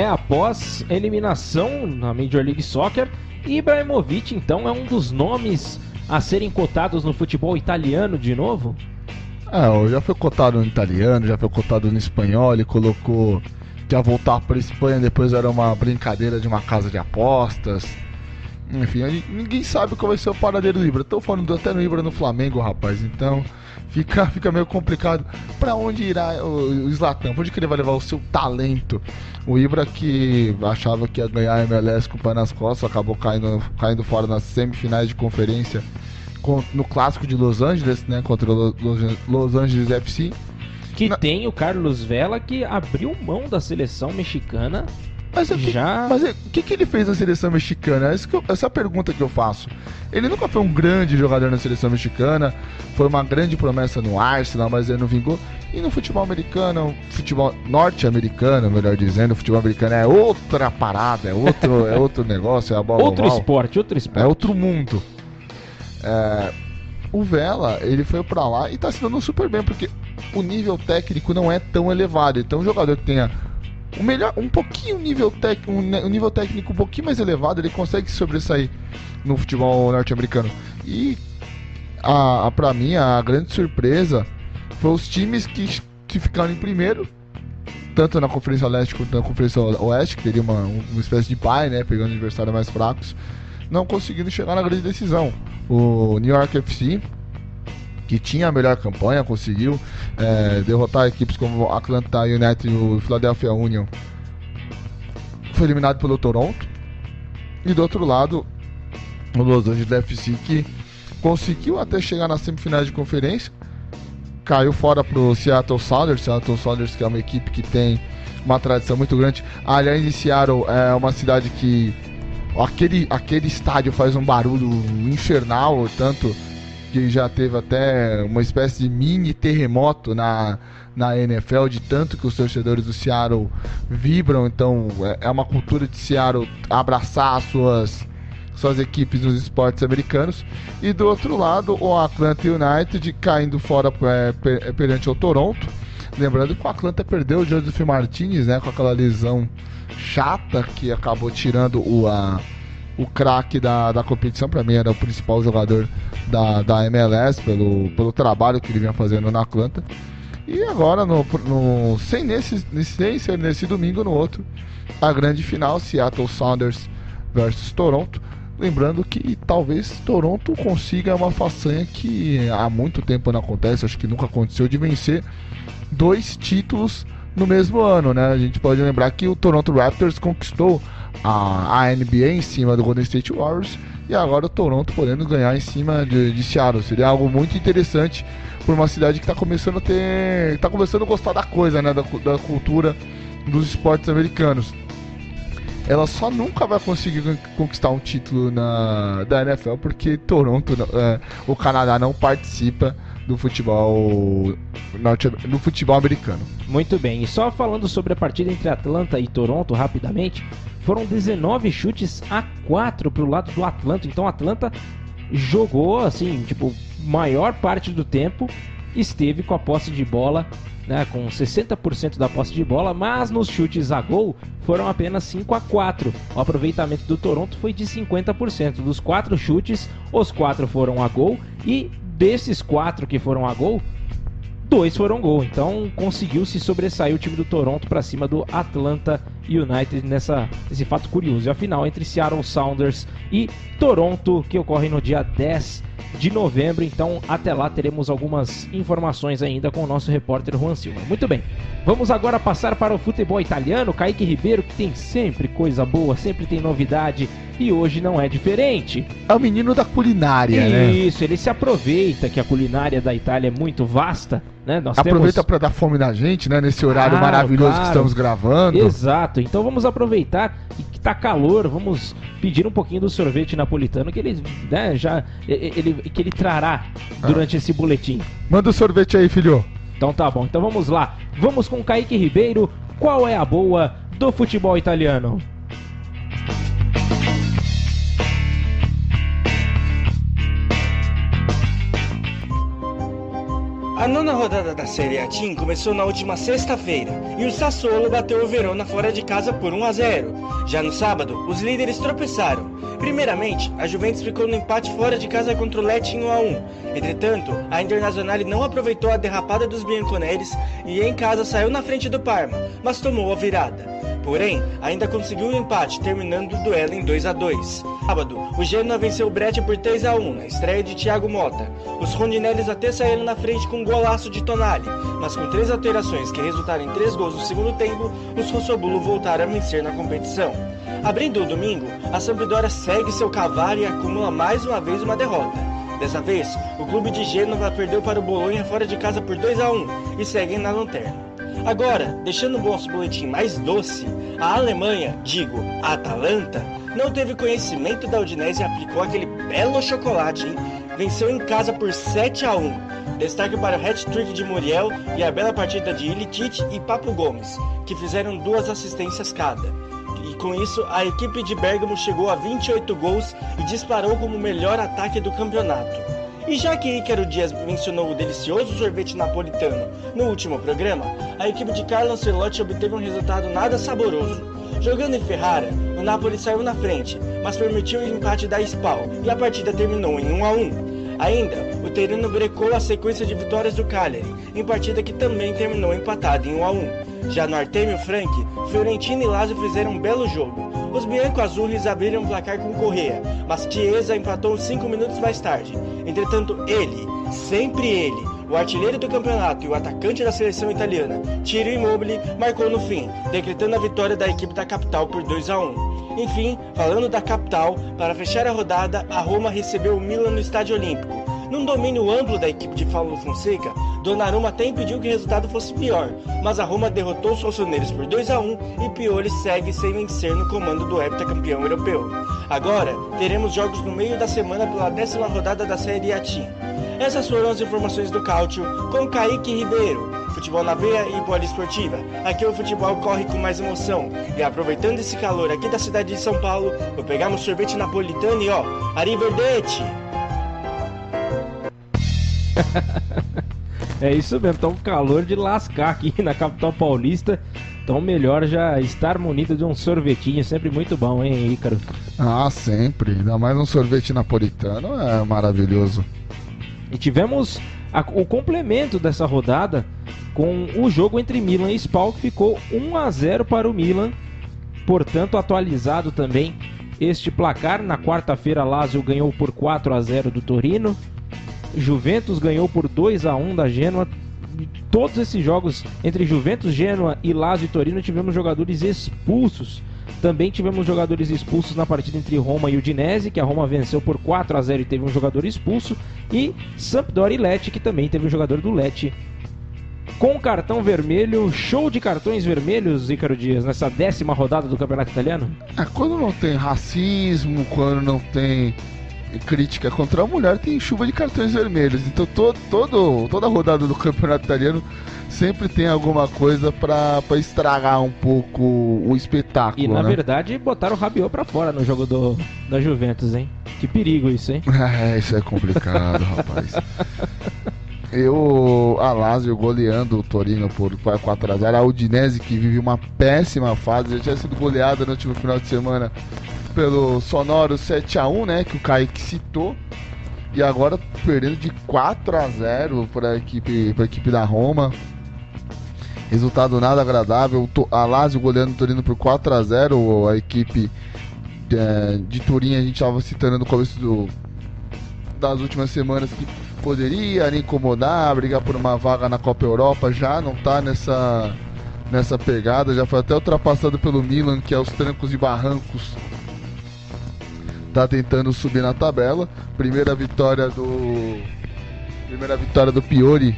Após eliminação na Major League Soccer, Ibrahimovic então é um dos nomes a serem cotados no futebol italiano de novo? Já foi cotado no italiano, já foi cotado no espanhol, ele colocou que ia voltar para a Espanha, depois era uma brincadeira de uma casa de apostas. Enfim, ninguém sabe qual vai ser o paradeiro do Ibra. Estão falando até no Ibra no Flamengo, rapaz. Então fica meio complicado. Pra onde irá o Zlatan? Pra onde que ele vai levar o seu talento? O Ibra, que achava que ia ganhar a MLS com o pé nas costas, acabou caindo fora nas semifinais de conferência no clássico de Los Angeles, né? Contra o Los Angeles FC. Que tem o Carlos Vela, que abriu mão da seleção mexicana. Mas o que ele fez na seleção mexicana? Essa é a pergunta que eu faço. Ele nunca foi um grande jogador na seleção mexicana, foi uma grande promessa no Arsenal, mas ele não vingou. E no futebol americano, futebol norte-americano, melhor dizendo, o futebol americano é outra parada, é outro negócio, é a bola outro oval. Esporte. É outro mundo. O Vela, ele foi pra lá e tá se dando super bem, porque o nível técnico não é tão elevado. Então um jogador que tenha um nível técnico um pouquinho mais elevado, ele consegue sobressair no futebol norte-americano. E pra mim a grande surpresa foi os times que ficaram em primeiro, tanto na Conferência Leste quanto na Conferência Oeste, que teria uma espécie de pai, né, pegando adversários mais fracos, não conseguindo chegar na grande decisão. O New York FC, que tinha a melhor campanha, conseguiu derrotar equipes como Atlanta United e o Philadelphia Union, foi eliminado pelo Toronto. E do outro lado, o Los Angeles FC, que conseguiu até chegar nas semifinais de conferência, caiu fora pro Seattle Sounders, que é uma equipe que tem uma tradição muito grande. Aliás, em Seattle é uma cidade que aquele estádio faz um barulho infernal, tanto que já teve até uma espécie de mini terremoto na NFL, de tanto que os torcedores do Seattle vibram. Então é uma cultura de Seattle abraçar suas equipes nos esportes americanos. E do outro lado, o Atlanta United caindo fora perante o Toronto. Lembrando que o Atlanta perdeu o Joseph Martinez, né, com aquela lesão chata que acabou tirando o craque da competição. Para mim era o principal jogador da MLS pelo trabalho que ele vinha fazendo na Atlanta. E agora, sem ser nesse domingo, no outro, a grande final, Seattle Sounders versus Toronto. Lembrando que talvez Toronto consiga uma façanha que há muito tempo não acontece, acho que nunca aconteceu, de vencer 2 títulos no mesmo ano, né? A gente pode lembrar que o Toronto Raptors conquistou a NBA em cima do Golden State Warriors, e agora o Toronto podendo ganhar em cima de Seattle. Seria algo muito interessante por uma cidade que está começando a gostar da coisa, né? Da cultura dos esportes americanos. ela só nunca vai conseguir conquistar um título da NFL porque Toronto, o Canadá não participa do futebol americano. Muito bem, e só falando sobre a partida entre Atlanta e Toronto rapidamente, foram 19 chutes a 4 pro lado do Atlanta, então a Atlanta jogou assim, tipo, maior parte do tempo esteve com a posse de bola, né, com 60% da posse de bola, mas nos chutes a gol foram apenas 5 a 4. O aproveitamento do Toronto foi de 50%. Dos 4 chutes, os 4 foram a gol, e desses 4 que foram a gol, 2 foram gol. Então conseguiu se sobressair o time do Toronto para cima do Atlanta United nesse fato curioso. E a final entre Seattle Sounders e Toronto, que ocorre no dia 10 de novembro. Então até lá teremos algumas informações ainda com o nosso repórter Juan Silva. Muito bem, vamos agora passar para o futebol italiano. Kaique Ribeiro, que tem sempre coisa boa, sempre tem novidade, e hoje não é diferente. É o menino da culinária, né? Isso, ele se aproveita que a culinária da Itália é muito vasta, né? Aproveita para dar fome na gente, né? Nesse horário maravilhoso que estamos gravando. Exato, então vamos aproveitar que tá calor, vamos pedir um pouquinho do sorvete napolitano que ele, né, que ele trará durante esse boletim. Manda o sorvete aí, filho. Então tá bom, então vamos lá. Vamos com Kaique Ribeiro. Qual é a boa do futebol italiano? A nona rodada da Série A Team começou na última sexta-feira e o Sassuolo bateu o Verona fora de casa por 1-0. Já no sábado, os líderes tropeçaram. Primeiramente, a Juventus ficou no empate fora de casa contra o Lecce em 1-1. Entretanto, a Internazionale não aproveitou a derrapada dos bianconeres e em casa saiu na frente do Parma, mas tomou a virada. Porém, ainda conseguiu o empate, terminando o duelo em 2-2. Sábado, o Genoa venceu o Breccia por 3-1 na estreia de Thiago Motta. Os rondinellis até saíram na frente com um golaço de Tonali, mas com 3 alterações que resultaram em 3 gols no segundo tempo, os rossobulos voltaram a vencer na competição. Abrindo o domingo, a Sampdoria segue seu cavalo e acumula mais uma vez uma derrota. Dessa vez, o clube de Gênova perdeu para o Bolonha fora de casa por 2-1 e seguem na lanterna. Agora, deixando o nosso boletim mais doce, a Alemanha, a Atalanta, não teve conhecimento da Udinese e aplicou aquele belo chocolate, hein? Venceu em casa por 7-1. Destaque para o hat-trick de Muriel e a bela partida de Ilicic e Papo Gomes, que fizeram 2 assistências cada. E com isso, a equipe de Bergamo chegou a 28 gols e disparou como o melhor ataque do campeonato. E já que Ícaro Dias mencionou o delicioso sorvete napolitano no último programa, a equipe de Carlo Ancelotti obteve um resultado nada saboroso. Jogando em Ferrara, o Napoli saiu na frente, mas permitiu o empate da Spal e a partida terminou em 1-1. Ainda, o Terreno brecou a sequência de vitórias do Cagliari, em partida que também terminou empatada em 1-1. Já no Artemio Frank, Fiorentina e Lazio fizeram um belo jogo. Os bianco-azuis abriram o placar com Correa, mas Chiesa empatou 5 minutos mais tarde. Entretanto, sempre ele, o artilheiro do campeonato e o atacante da seleção italiana, Ciro Immobile, marcou no fim, decretando a vitória da equipe da capital por 2-1. Enfim, falando da capital, para fechar a rodada, a Roma recebeu o Milan no Estádio Olímpico. Num domínio amplo da equipe de Paulo Fonseca, Donnarumma até impediu que o resultado fosse pior, mas a Roma derrotou os rossoneiros por 2-1 e Pioli segue sem vencer no comando do heptacampeão europeu. Agora, teremos jogos no meio da semana pela 10ª rodada da Série A Team. Essas foram as informações do Cáutio com Kaique Ribeiro. Futebol na veia e poliesportiva. Aqui o futebol corre com mais emoção. E aproveitando esse calor aqui da cidade de São Paulo, vou pegar meu sorvete napolitano e arrivederci! É isso mesmo, tá um calor de lascar aqui na capital paulista. Então melhor já estar munido de um sorvetinho, sempre muito bom, hein, Ícaro? Ah, sempre, ainda mais um sorvete napolitano, é maravilhoso. E tivemos o complemento dessa rodada com o jogo entre Milan e Spal, que ficou 1-0 para o Milan. Portanto, atualizado também este placar. Na quarta-feira, Lazio ganhou por 4-0 do Torino. Juventus ganhou por 2-1 da Genoa. Todos esses jogos entre Juventus, Genoa e Lazio e Torino tivemos jogadores expulsos. Também tivemos jogadores expulsos na partida entre Roma e Udinese, que a Roma venceu por 4-0 e teve um jogador expulso. E Sampdoria e Lecce, que também teve um jogador do Lecce com cartão vermelho, show de cartões vermelhos, Ícaro Dias, nessa 10ª rodada do Campeonato Italiano? Quando não tem racismo, quando não tem crítica contra a mulher, tem chuva de cartões vermelhos. Então toda rodada do Campeonato Italiano sempre tem alguma coisa pra estragar um pouco o espetáculo. E na né? verdade botaram o Rabiot pra fora no jogo da Juventus, hein? Que perigo isso, hein? Isso é complicado, rapaz. A Lazio goleando o Torino por 4-0. A Udinese, que vive uma péssima fase, já tinha sido goleada no último final de semana pelo sonoro 7-1, né, que o Kaique citou, e agora perdendo de 4-0 para a equipe da Roma. Resultado nada agradável. A Lazio goleando o Torino por 4-0. A equipe de Turim, a gente estava citando no começo das últimas semanas, que poderia incomodar, brigar por uma vaga na Copa Europa, já não está nessa pegada, já foi até ultrapassado pelo Milan, que aos trancos e barrancos tá tentando subir na tabela. Primeira vitória do Pioli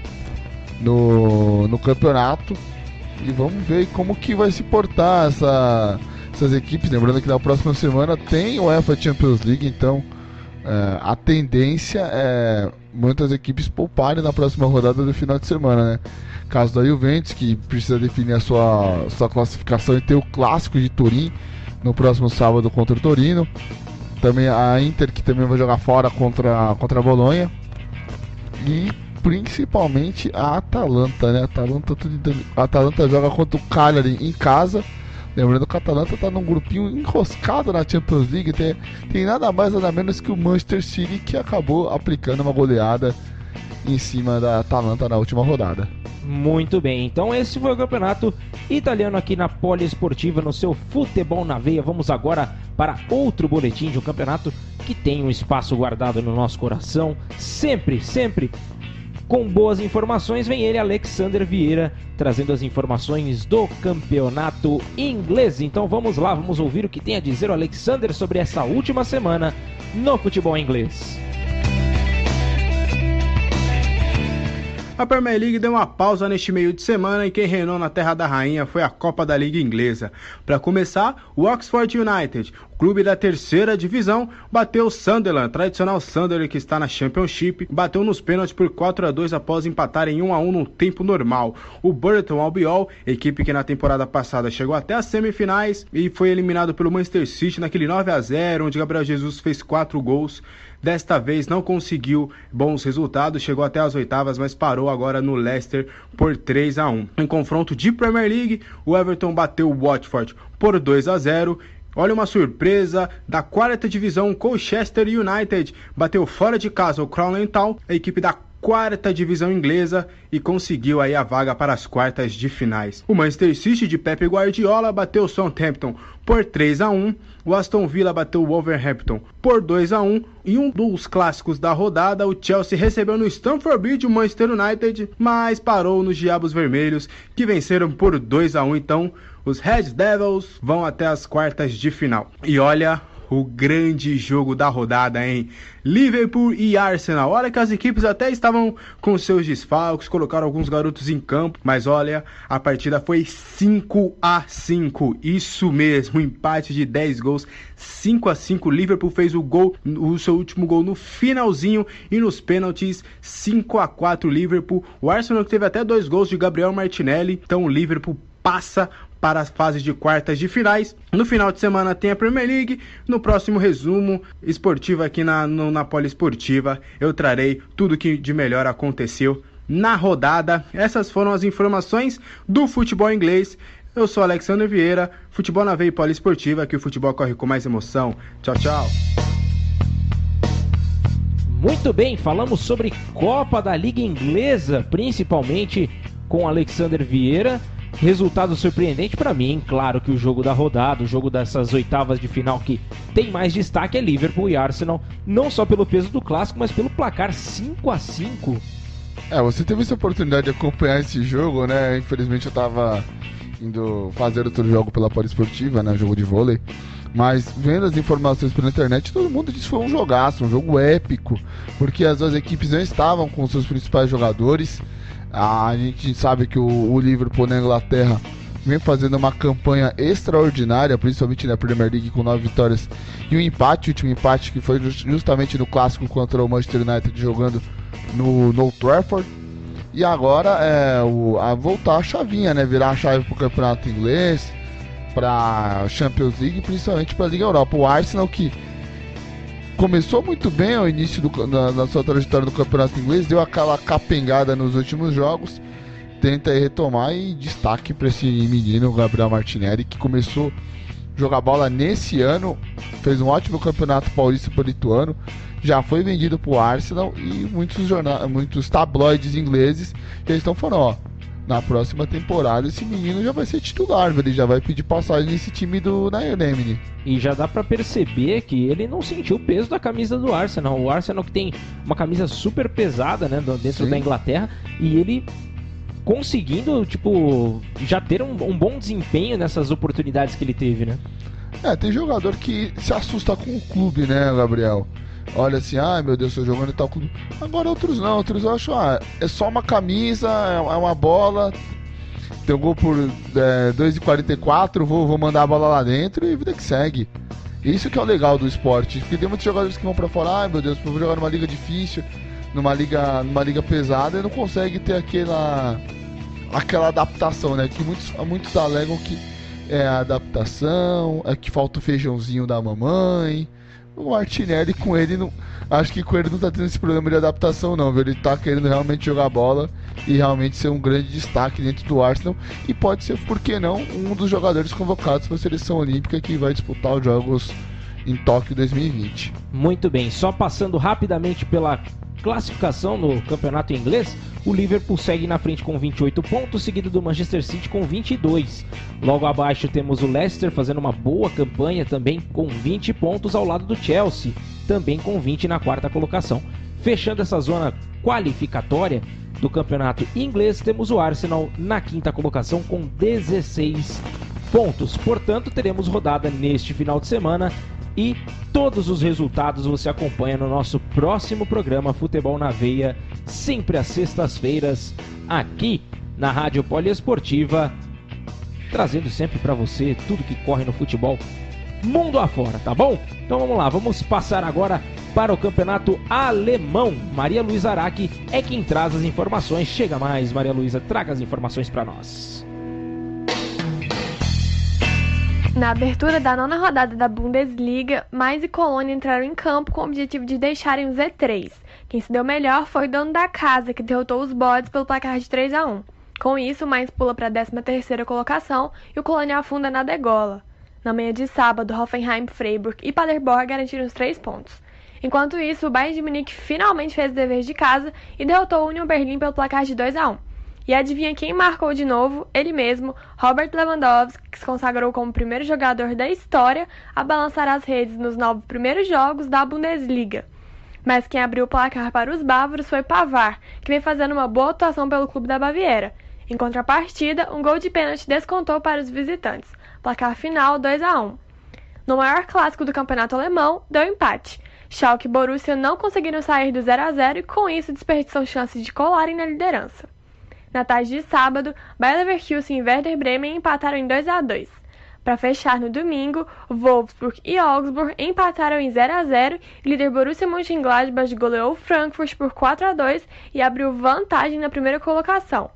no campeonato, e vamos ver como que vai se portar essas equipes. Lembrando que na próxima semana tem o UEFA Champions League, então a tendência é muitas equipes pouparem na próxima rodada do final de semana, né? Caso da Juventus, que precisa definir a sua classificação e ter o clássico de Turim no próximo sábado contra o Torino. Também a Inter, que também vai jogar fora contra a Bolonha. E principalmente a Atalanta, né? A Atalanta joga contra o Cagliari em casa. Lembrando que a Atalanta está num grupinho enroscado na Champions League. Tem nada mais nada menos que o Manchester City, que acabou aplicando uma goleada em cima da Atalanta na última rodada. Muito bem, então esse foi o campeonato italiano aqui na Poliesportiva, no seu Futebol na Veia. Vamos agora para outro boletim de um campeonato que tem um espaço guardado no nosso coração, sempre com boas informações. Vem ele, Alexander Vieira, trazendo as informações do campeonato inglês. Então vamos lá, vamos ouvir o que tem a dizer o Alexander sobre essa última semana no futebol inglês. A Premier League deu uma pausa neste meio de semana e quem reinou na Terra da Rainha foi a Copa da Liga Inglesa. Para começar, o Oxford United, o clube da 3ª divisão, bateu o Sunderland, tradicional Sunderland que está na Championship, bateu nos pênaltis por 4-2 após empatar em 1-1 no tempo normal. O Burton Albion, equipe que na temporada passada chegou até as semifinais e foi eliminado pelo Manchester City naquele 9-0, onde Gabriel Jesus fez 4 gols. Desta vez não conseguiu bons resultados, chegou até as oitavas, mas parou agora no Leicester por 3-1. Em confronto de Premier League, o Everton bateu o Watford por 2-0. Olha uma surpresa, da 4ª divisão, Colchester United bateu fora de casa o Crawley Town, a equipe da 4ª divisão inglesa, e conseguiu aí a vaga para as quartas de finais. O Manchester City de Pep Guardiola bateu o Southampton por 3-1, o Aston Villa bateu o Wolverhampton por 2-1, e um dos clássicos da rodada, o Chelsea recebeu no Stamford Bridge o Manchester United, mas parou nos Diabos Vermelhos, que venceram por 2-1, então os Red Devils vão até as quartas de final. E olha o grande jogo da rodada, hein? Liverpool e Arsenal. Olha que as equipes até estavam com seus desfalques, colocaram alguns garotos em campo, mas olha, a partida foi 5-5. Isso mesmo, um empate de 10 gols, 5-5. Liverpool fez o seu último gol no finalzinho, e nos pênaltis 5-4 Liverpool. O Arsenal teve até 2 gols de Gabriel Martinelli, então o Liverpool passa para as fases de quartas de finais. No final de semana tem a Premier League. No próximo resumo esportivo aqui na Poliesportiva, eu trarei tudo que de melhor aconteceu na rodada. Essas foram as informações do futebol inglês. Eu sou Alexander Vieira, Futebol na Veia e Poliesportiva, que o futebol corre com mais emoção. Tchau, tchau. Muito bem, falamos sobre Copa da Liga Inglesa, principalmente com Alexander Vieira. Resultado surpreendente para mim, claro que o jogo da rodada, o jogo dessas oitavas de final que tem mais destaque é Liverpool e Arsenal, não só pelo peso do clássico, mas pelo placar 5-5. Você teve essa oportunidade de acompanhar esse jogo, né? Infelizmente eu tava indo fazer outro jogo pela Poliesportiva, né? Jogo de vôlei. Mas vendo as informações pela internet, todo mundo disse que foi um jogaço, um jogo épico, porque as duas equipes não estavam com seus principais jogadores. A gente sabe que o Liverpool na Inglaterra vem fazendo uma campanha extraordinária, principalmente na Premier League, com 9 vitórias e um empate, o último empate que foi justamente no clássico contra o Manchester United, jogando no Old Trafford. E agora voltar a chavinha, né? Virar a chave pro campeonato inglês, pra Champions League e principalmente pra Liga Europa. O Arsenal, que começou muito bem ao início na sua trajetória do campeonato inglês, deu aquela capengada nos últimos jogos, tenta aí retomar, e destaque para esse menino, Gabriel Martinelli, que começou a jogar bola nesse ano, fez um ótimo campeonato paulista por Ituano, já foi vendido pro Arsenal, e muitos tabloides ingleses já estão falando, na próxima temporada esse menino já vai ser titular, ele já vai pedir passagem nesse time do Naelemini. E já dá pra perceber que ele não sentiu o peso da camisa do Arsenal. O Arsenal que tem uma camisa super pesada, né, dentro da Inglaterra, e ele conseguindo, já ter um bom desempenho nessas oportunidades que ele teve, né? Tem jogador que se assusta com o clube, né, Gabriel? Olha assim, ai meu Deus, estou jogando em tal clube. Agora outros não, outros eu acho, é só uma camisa, é uma bola, tem um gol por 2,44, vou mandar a bola lá dentro e vida que segue. Isso que é o legal do esporte, porque tem muitos jogadores que vão pra fora, ai meu Deus, vou jogar numa liga difícil, numa liga pesada, e não consegue ter aquela adaptação, né? Que muitos alegam que é a adaptação, é que falta o feijãozinho da mamãe. O Martinelli, com ele, acho que com ele não tá tendo esse problema de adaptação não, viu? Ele tá querendo realmente jogar bola e realmente ser um grande destaque dentro do Arsenal, e pode ser, por que não, um dos jogadores convocados para a seleção olímpica que vai disputar os Jogos em Tóquio 2020. Muito bem, só passando rapidamente pela classificação no campeonato inglês, o Liverpool segue na frente com 28 pontos, seguido do Manchester City com 22. Logo abaixo temos o Leicester fazendo uma boa campanha também com 20 pontos, ao lado do Chelsea, também com 20 na quarta colocação. Fechando essa zona qualificatória do campeonato inglês, temos o Arsenal na quinta colocação com 16 pontos. Portanto, teremos rodada neste final de semana, e todos os resultados você acompanha no nosso próximo programa Futebol na Veia, sempre às sextas-feiras, aqui na Rádio Poliesportiva, trazendo sempre para você tudo que corre no futebol mundo afora, tá bom? Então vamos lá, vamos passar agora para o campeonato alemão. Maria Luísa Araque é quem traz as informações. Chega mais, Maria Luísa, traga as informações para nós. Na abertura da 9ª rodada da Bundesliga, Mainz e Colônia entraram em campo com o objetivo de deixarem o Z3. Quem se deu melhor foi o dono da casa, que derrotou os Bodes pelo placar de 3-1. Com isso, o Mainz pula para a 13ª colocação e o Colônia afunda na degola. Na manhã de sábado, Hoffenheim, Freiburg e Paderborn garantiram os 3 pontos. Enquanto isso, o Bayern de Munique finalmente fez o dever de casa e derrotou o Union Berlin pelo placar de 2-1. E adivinha quem marcou de novo? Ele mesmo, Robert Lewandowski, que se consagrou como o primeiro jogador da história a balançar as redes nos 9 primeiros jogos da Bundesliga. Mas quem abriu o placar para os bávaros foi Pavard, que vem fazendo uma boa atuação pelo clube da Baviera. Em contrapartida, um gol de pênalti descontou para os visitantes. Placar final 2-1. No maior clássico do campeonato alemão, deu empate. Schalke e Borussia não conseguiram sair do 0-0 e com isso desperdiçam chances de colarem na liderança. Na tarde de sábado, Bayer Leverkusen e Werder Bremen empataram em 2-2. Para fechar no domingo, Wolfsburg e Augsburg empataram em 0-0 e líder Borussia Mönchengladbach goleou Frankfurt por 4-2 e abriu vantagem na primeira colocação.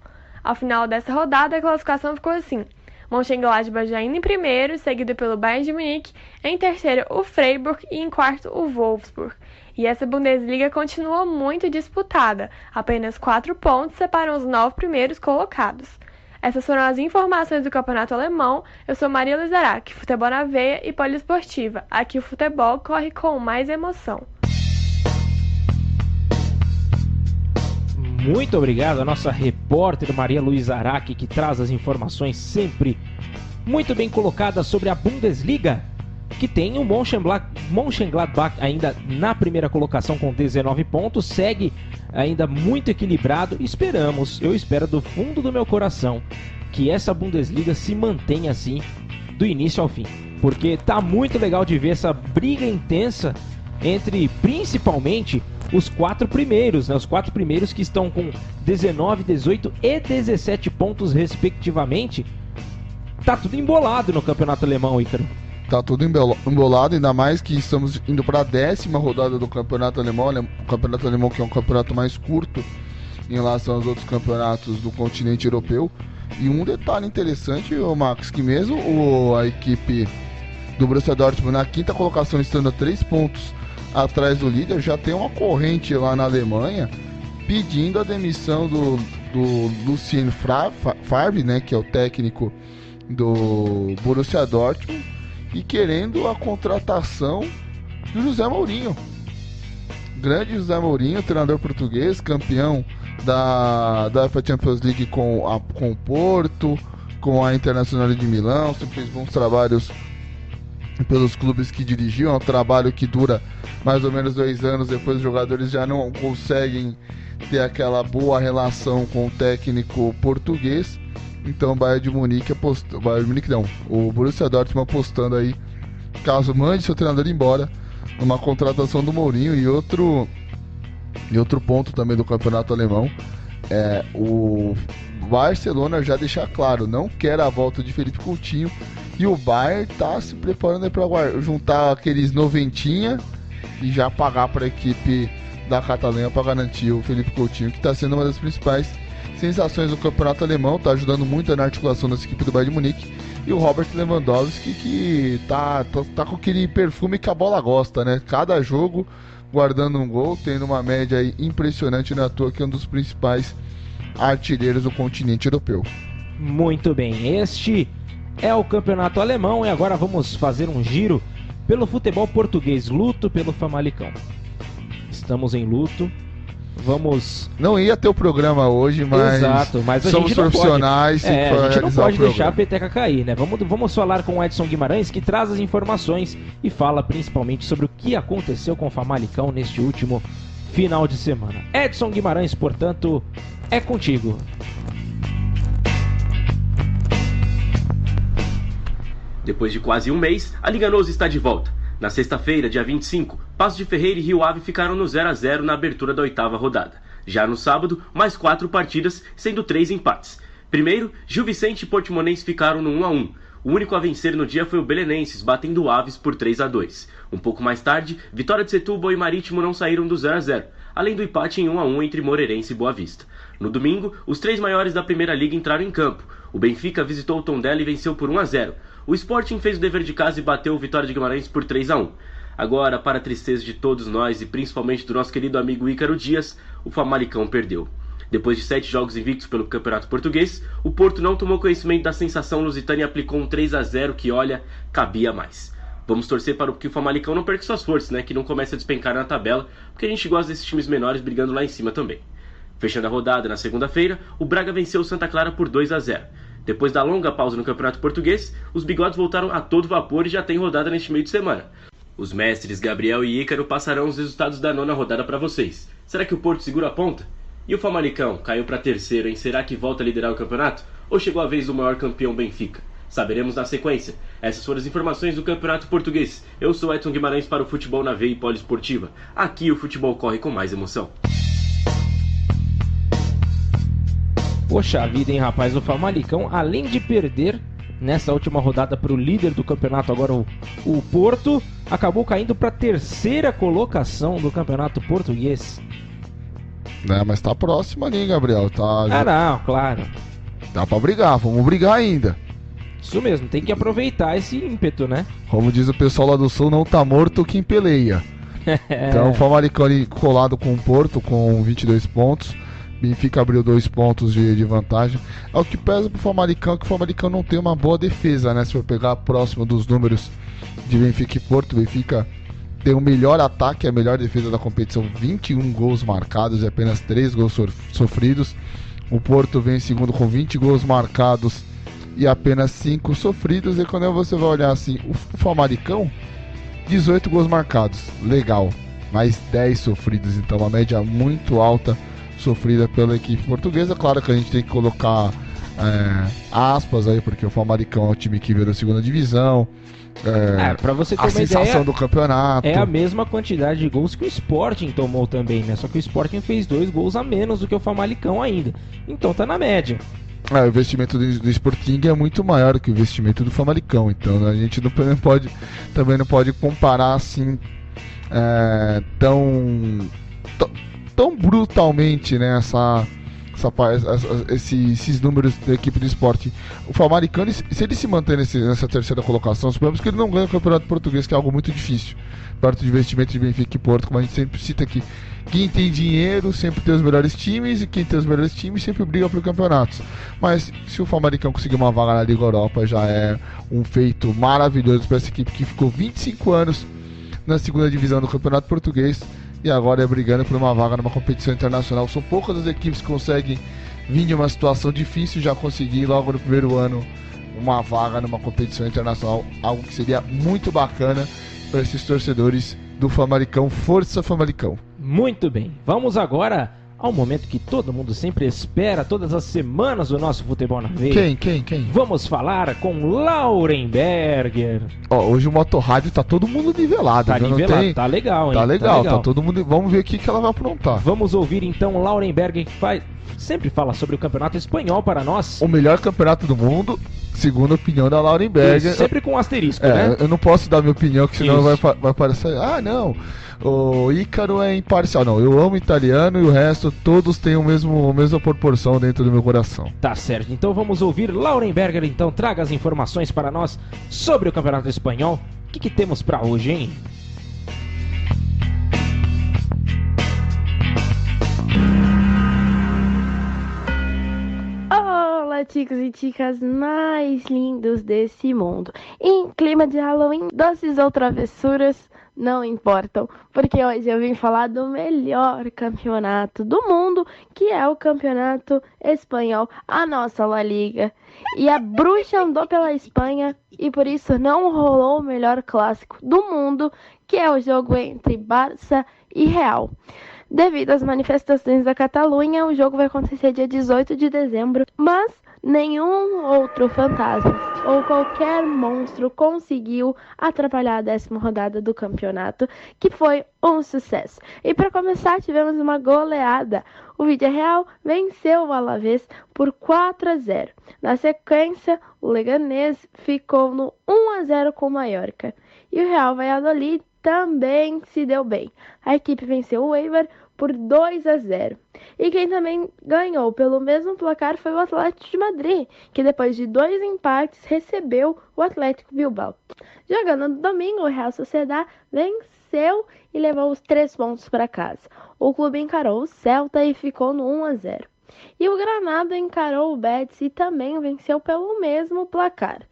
Ao final dessa rodada, a classificação ficou assim: Mönchengladbach ainda em primeiro, seguido pelo Bayern de Munique, em terceiro o Freiburg e em quarto o Wolfsburg. E essa Bundesliga continua muito disputada, apenas 4 pontos separam os 9 primeiros colocados. Essas foram as informações do campeonato alemão. Eu sou Maria Luísa Araque, Futebol na Veia e Poliesportiva. Aqui o futebol corre com mais emoção. Muito obrigado à nossa repórter Maria Luísa Araque, que traz as informações sempre muito bem colocadas sobre a Bundesliga, que tem o Mönchengladbach ainda na primeira colocação com 19 pontos, segue ainda muito equilibrado. Eu espero do fundo do meu coração que essa Bundesliga se mantenha assim do início ao fim, porque tá muito legal de ver essa briga intensa entre principalmente os 4 primeiros, né? Os 4 primeiros que estão com 19, 18 e 17 pontos respectivamente. Tá tudo embolado no campeonato alemão, Ícaro. Tá tudo embolado, ainda mais que estamos indo para a 10ª rodada do campeonato alemão. O campeonato alemão que é um campeonato mais curto em relação aos outros campeonatos do continente europeu. E um detalhe interessante, Max, que mesmo a equipe do Borussia Dortmund na 5ª colocação, estando a 3 pontos atrás do líder, já tem uma corrente lá na Alemanha pedindo a demissão do Lucien Favre, né, que é o técnico do Borussia Dortmund, e querendo a contratação do José Mourinho. Grande José Mourinho, treinador português, campeão da UEFA Champions League com o Porto, com a Internacional de Milão, sempre fez bons trabalhos pelos clubes que dirigiu. É um trabalho que dura mais ou menos 2 anos, depois os jogadores já não conseguem ter aquela boa relação com o técnico português. Então o Bayern de Munique o Borussia Dortmund apostando aí, caso mande seu treinador embora, numa contratação do Mourinho. E outro ponto também do campeonato alemão é o Barcelona já deixar claro, não quer a volta de Felipe Coutinho, e o Bayern tá se preparando para juntar aqueles noventinha e já pagar para a equipe da Catalunha para garantir o Felipe Coutinho, que está sendo uma das principais sensações do campeonato alemão, tá ajudando muito na articulação dessa equipe do Bayern de Munique. E o Robert Lewandowski, que tá com aquele perfume que a bola gosta, né? Cada jogo guardando um gol, tendo uma média aí impressionante, na toa que é um dos principais artilheiros do continente europeu. Muito bem, este é o campeonato alemão, e agora vamos fazer um giro pelo futebol português. Luto pelo Famalicão. Estamos em luto. Não ia ter o programa hoje, mas, exato, mas somos profissionais. A gente não pode deixar a peteca cair, né? Vamos falar com o Edson Guimarães, que traz as informações e fala principalmente sobre o que aconteceu com o Famalicão neste último final de semana. Edson Guimarães, portanto, é contigo. Depois de quase um mês, a Liga NOS está de volta. Na sexta-feira, dia 25, Paços de Ferreira e Rio Ave ficaram no 0-0 na abertura da 8ª rodada. Já no sábado, mais 4 partidas, sendo 3 empates. Primeiro, Gil Vicente e Portimonense ficaram no 1-1. O único a vencer no dia foi o Belenenses, batendo o Aves por 3-2. Um pouco mais tarde, Vitória de Setúbal e Marítimo não saíram do 0-0, além do empate em 1-1 entre Moreirense e Boa Vista. No domingo, os 3 maiores da Primeira Liga entraram em campo. O Benfica visitou o Tondela e venceu por 1-0. O Sporting fez o dever de casa e bateu o Vitória de Guimarães por 3-1. Agora, para a tristeza de todos nós e principalmente do nosso querido amigo Ícaro Dias, o Famalicão perdeu. Depois de 7 jogos invictos pelo Campeonato Português, o Porto não tomou conhecimento da sensação lusitana e aplicou um 3-0 que, olha, cabia mais. Vamos torcer para que o Famalicão não perca suas forças, né? Que não comece a despencar na tabela, porque a gente gosta desses times menores brigando lá em cima também. Fechando a rodada na segunda-feira, o Braga venceu o Santa Clara por 2-0. Depois da longa pausa no Campeonato Português, os bigodes voltaram a todo vapor e já tem rodada neste meio de semana. Os mestres Gabriel e Ícaro passarão os resultados da 9ª rodada para vocês. Será que o Porto segura a ponta? E o Famalicão caiu para terceiro, hein? Será que volta a liderar o campeonato? Ou chegou a vez do maior campeão Benfica? Saberemos na sequência. Essas foram as informações do Campeonato Português. Eu sou Edson Guimarães para o Futebol na Veia e Poliesportiva. Aqui o futebol corre com mais emoção. Poxa vida, hein, rapaz? O Famalicão, além de perder nessa última rodada para o líder do campeonato, agora o Porto, acabou caindo para a 3ª colocação do campeonato português. Mas tá próximo ali, Gabriel. Não, claro. Dá pra brigar, vamos brigar ainda. Isso mesmo, tem que aproveitar esse ímpeto, né? Como diz o pessoal lá do Sul, não tá morto quem peleia. Então o Famalicão ali colado com o Porto com 22 pontos. Benfica abriu 2 pontos de vantagem. É o que pesa pro Famalicão, que o Famalicão não tem uma boa defesa, né? Se for pegar próximo dos números de Benfica e Porto, Benfica tem o melhor ataque, a melhor defesa da competição, 21 gols marcados e apenas 3 gols sofridos. O Porto vem em segundo com 20 gols marcados e apenas 5 sofridos. E quando você vai olhar assim, o Famalicão, 18 gols marcados, legal, mais 10 sofridos, então uma média muito alta sofrida pela equipe portuguesa. Claro que a gente tem que colocar aspas aí, porque o Famalicão é o time que veio da segunda divisão. Pra você ter a uma sensação ideia, do campeonato. é a mesma quantidade de gols que o Sporting tomou também, né? Só que o Sporting fez 2 gols a menos do que o Famalicão ainda. Então tá na média. O investimento do Sporting é muito maior que o investimento do Famalicão. Então, né, a gente também não pode comparar assim tão brutalmente, né, esses números da equipe do Sporting. O Famalicão, se ele se manter nessa terceira colocação, suponhamos que ele não ganha o Campeonato Português, que é algo muito difícil, perto de investimento de Benfica e Porto, como a gente sempre cita aqui. Quem tem dinheiro sempre tem os melhores times, e quem tem os melhores times sempre briga por campeonatos. Mas se o Famalicão conseguir uma vaga na Liga Europa, já é um feito maravilhoso para essa equipe que ficou 25 anos na segunda divisão do Campeonato Português e agora é brigando por uma vaga numa competição internacional. São poucas as equipes que conseguem vir de uma situação difícil e já conseguir logo no primeiro ano uma vaga numa competição internacional, algo que seria muito bacana para esses torcedores do Famalicão. Força, Famalicão! Muito bem, vamos agora ao momento que todo mundo sempre espera, todas as semanas do nosso Futebol na Veia. Quem? Vamos falar com Laurenberger. Hoje o Motorrádio tá todo mundo nivelado. Tá nivelado, tá legal, hein? Tá legal, tá todo mundo... Vamos ver o que ela vai aprontar. Vamos ouvir então Laurenberger, que sempre fala sobre o Campeonato Espanhol para nós. O melhor campeonato do mundo, segundo a opinião da Laurenberger. Sempre com asterisco, né? Eu não posso dar minha opinião, que senão vai parecer... não... O Ícaro é imparcial. Não, eu amo italiano e o resto todos têm a mesma proporção dentro do meu coração. Tá certo, então vamos ouvir Laurenberger. Então traga as informações para nós sobre o Campeonato Espanhol. O que temos para hoje, hein? Olá, chicos e chicas mais lindos desse mundo. Em clima de Halloween, doces ou travessuras não importam, porque hoje eu vim falar do melhor campeonato do mundo, que é o Campeonato Espanhol, a nossa La Liga. E a bruxa andou pela Espanha e por isso não rolou o melhor clássico do mundo, que é o jogo entre Barça e Real. Devido às manifestações da Catalunha, o jogo vai acontecer dia 18 de dezembro, mas nenhum outro fantasma ou qualquer monstro conseguiu atrapalhar a 10ª rodada do campeonato, que foi um sucesso. E para começar, tivemos uma goleada. O Villarreal venceu o Alavés por 4-0. Na sequência, o Leganés ficou no 1-0 com o Mallorca. E o Real Valladolid também se deu bem. A equipe venceu o Eibar por 2-0. E quem também ganhou pelo mesmo placar foi o Atlético de Madrid, que depois de 2 empates recebeu o Atlético Bilbao. Jogando no domingo, o Real Sociedad venceu e levou os 3 pontos para casa. O clube encarou o Celta e ficou no 1-0. E o Granada encarou o Betis e também venceu pelo mesmo placar.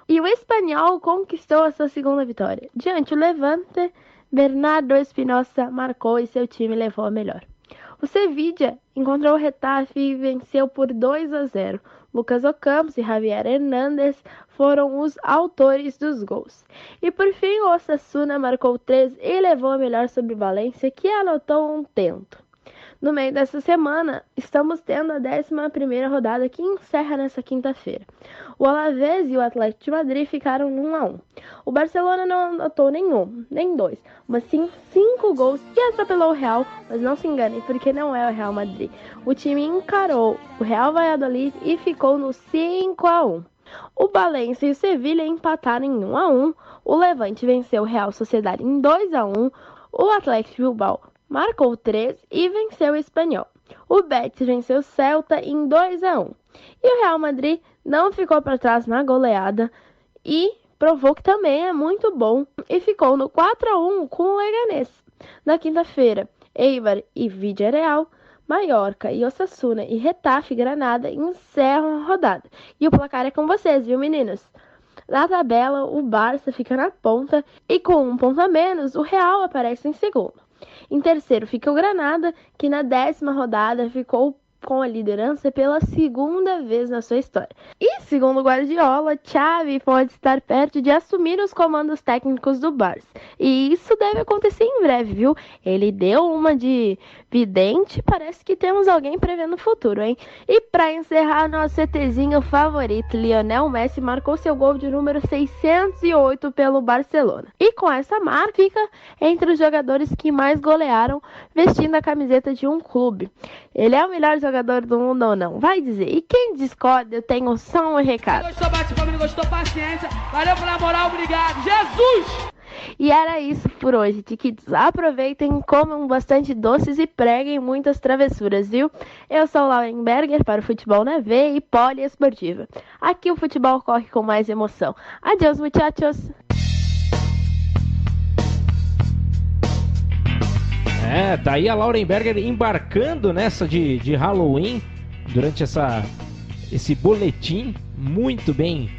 E o Espanhol conquistou a sua segunda vitória. Diante do Levante, Bernardo Espinosa marcou e seu time levou a melhor. O Sevilla encontrou o Getafe e venceu por 2-0. Lucas Ocampos e Javier Hernández foram os autores dos gols. E por fim, o Osasuna marcou 3 e levou a melhor sobre Valência, que anotou um tento. No meio dessa semana, estamos tendo a 11ª rodada que encerra nessa quinta-feira. O Alavés e o Atlético de Madrid ficaram no 1-1. O Barcelona não anotou nenhum, nem 2, mas sim 5 gols e atropelou o Real, mas não se enganem, porque não é o Real Madrid. O time encarou o Real Valladolid e ficou no 5-1. O Valência e o Sevilha empataram em 1-1. O Levante venceu o Real Sociedade em 2-1. O Atlético Bilbao marcou 3 e venceu o Espanhol. O Betis venceu o Celta em 2-1. E o Real Madrid não ficou para trás na goleada e provou que também é muito bom e ficou no 4-1 com o Leganés. Na quinta-feira, Eibar e Villarreal, Mallorca e Osasuna e Getafe Granada encerram a rodada. E o placar é com vocês, viu, meninos? Na tabela, o Barça fica na ponta e com 1 ponto a menos, o Real aparece em segundo. Em terceiro fica o Granada, que na 10ª rodada ficou com a liderança pela segunda vez na sua história. E, segundo Guardiola, Xavi pode estar perto de assumir os comandos técnicos do Barça. E isso deve acontecer em breve, viu? Ele deu uma de vidente, parece que temos alguém prevendo o futuro, hein? E para encerrar, nosso ETzinho favorito, Lionel Messi, marcou seu gol de número 608 pelo Barcelona. E com essa marca, fica entre os jogadores que mais golearam vestindo a camiseta de um clube. Ele é o melhor jogador do mundo ou não? Vai dizer. E quem discorda, eu tenho só um recado. Gostou, bate-palma, gostou, paciência. Valeu pela moral, obrigado. Jesus! E era isso por hoje, Tiquitos. Aproveitem, comam bastante doces e preguem muitas travessuras, viu? Eu sou Lauren Berger para o Futebol na V e Poliesportiva. Aqui o futebol corre com mais emoção. Adeus, muchachos! Tá aí a Lauren Berger embarcando nessa de Halloween durante esse boletim muito bem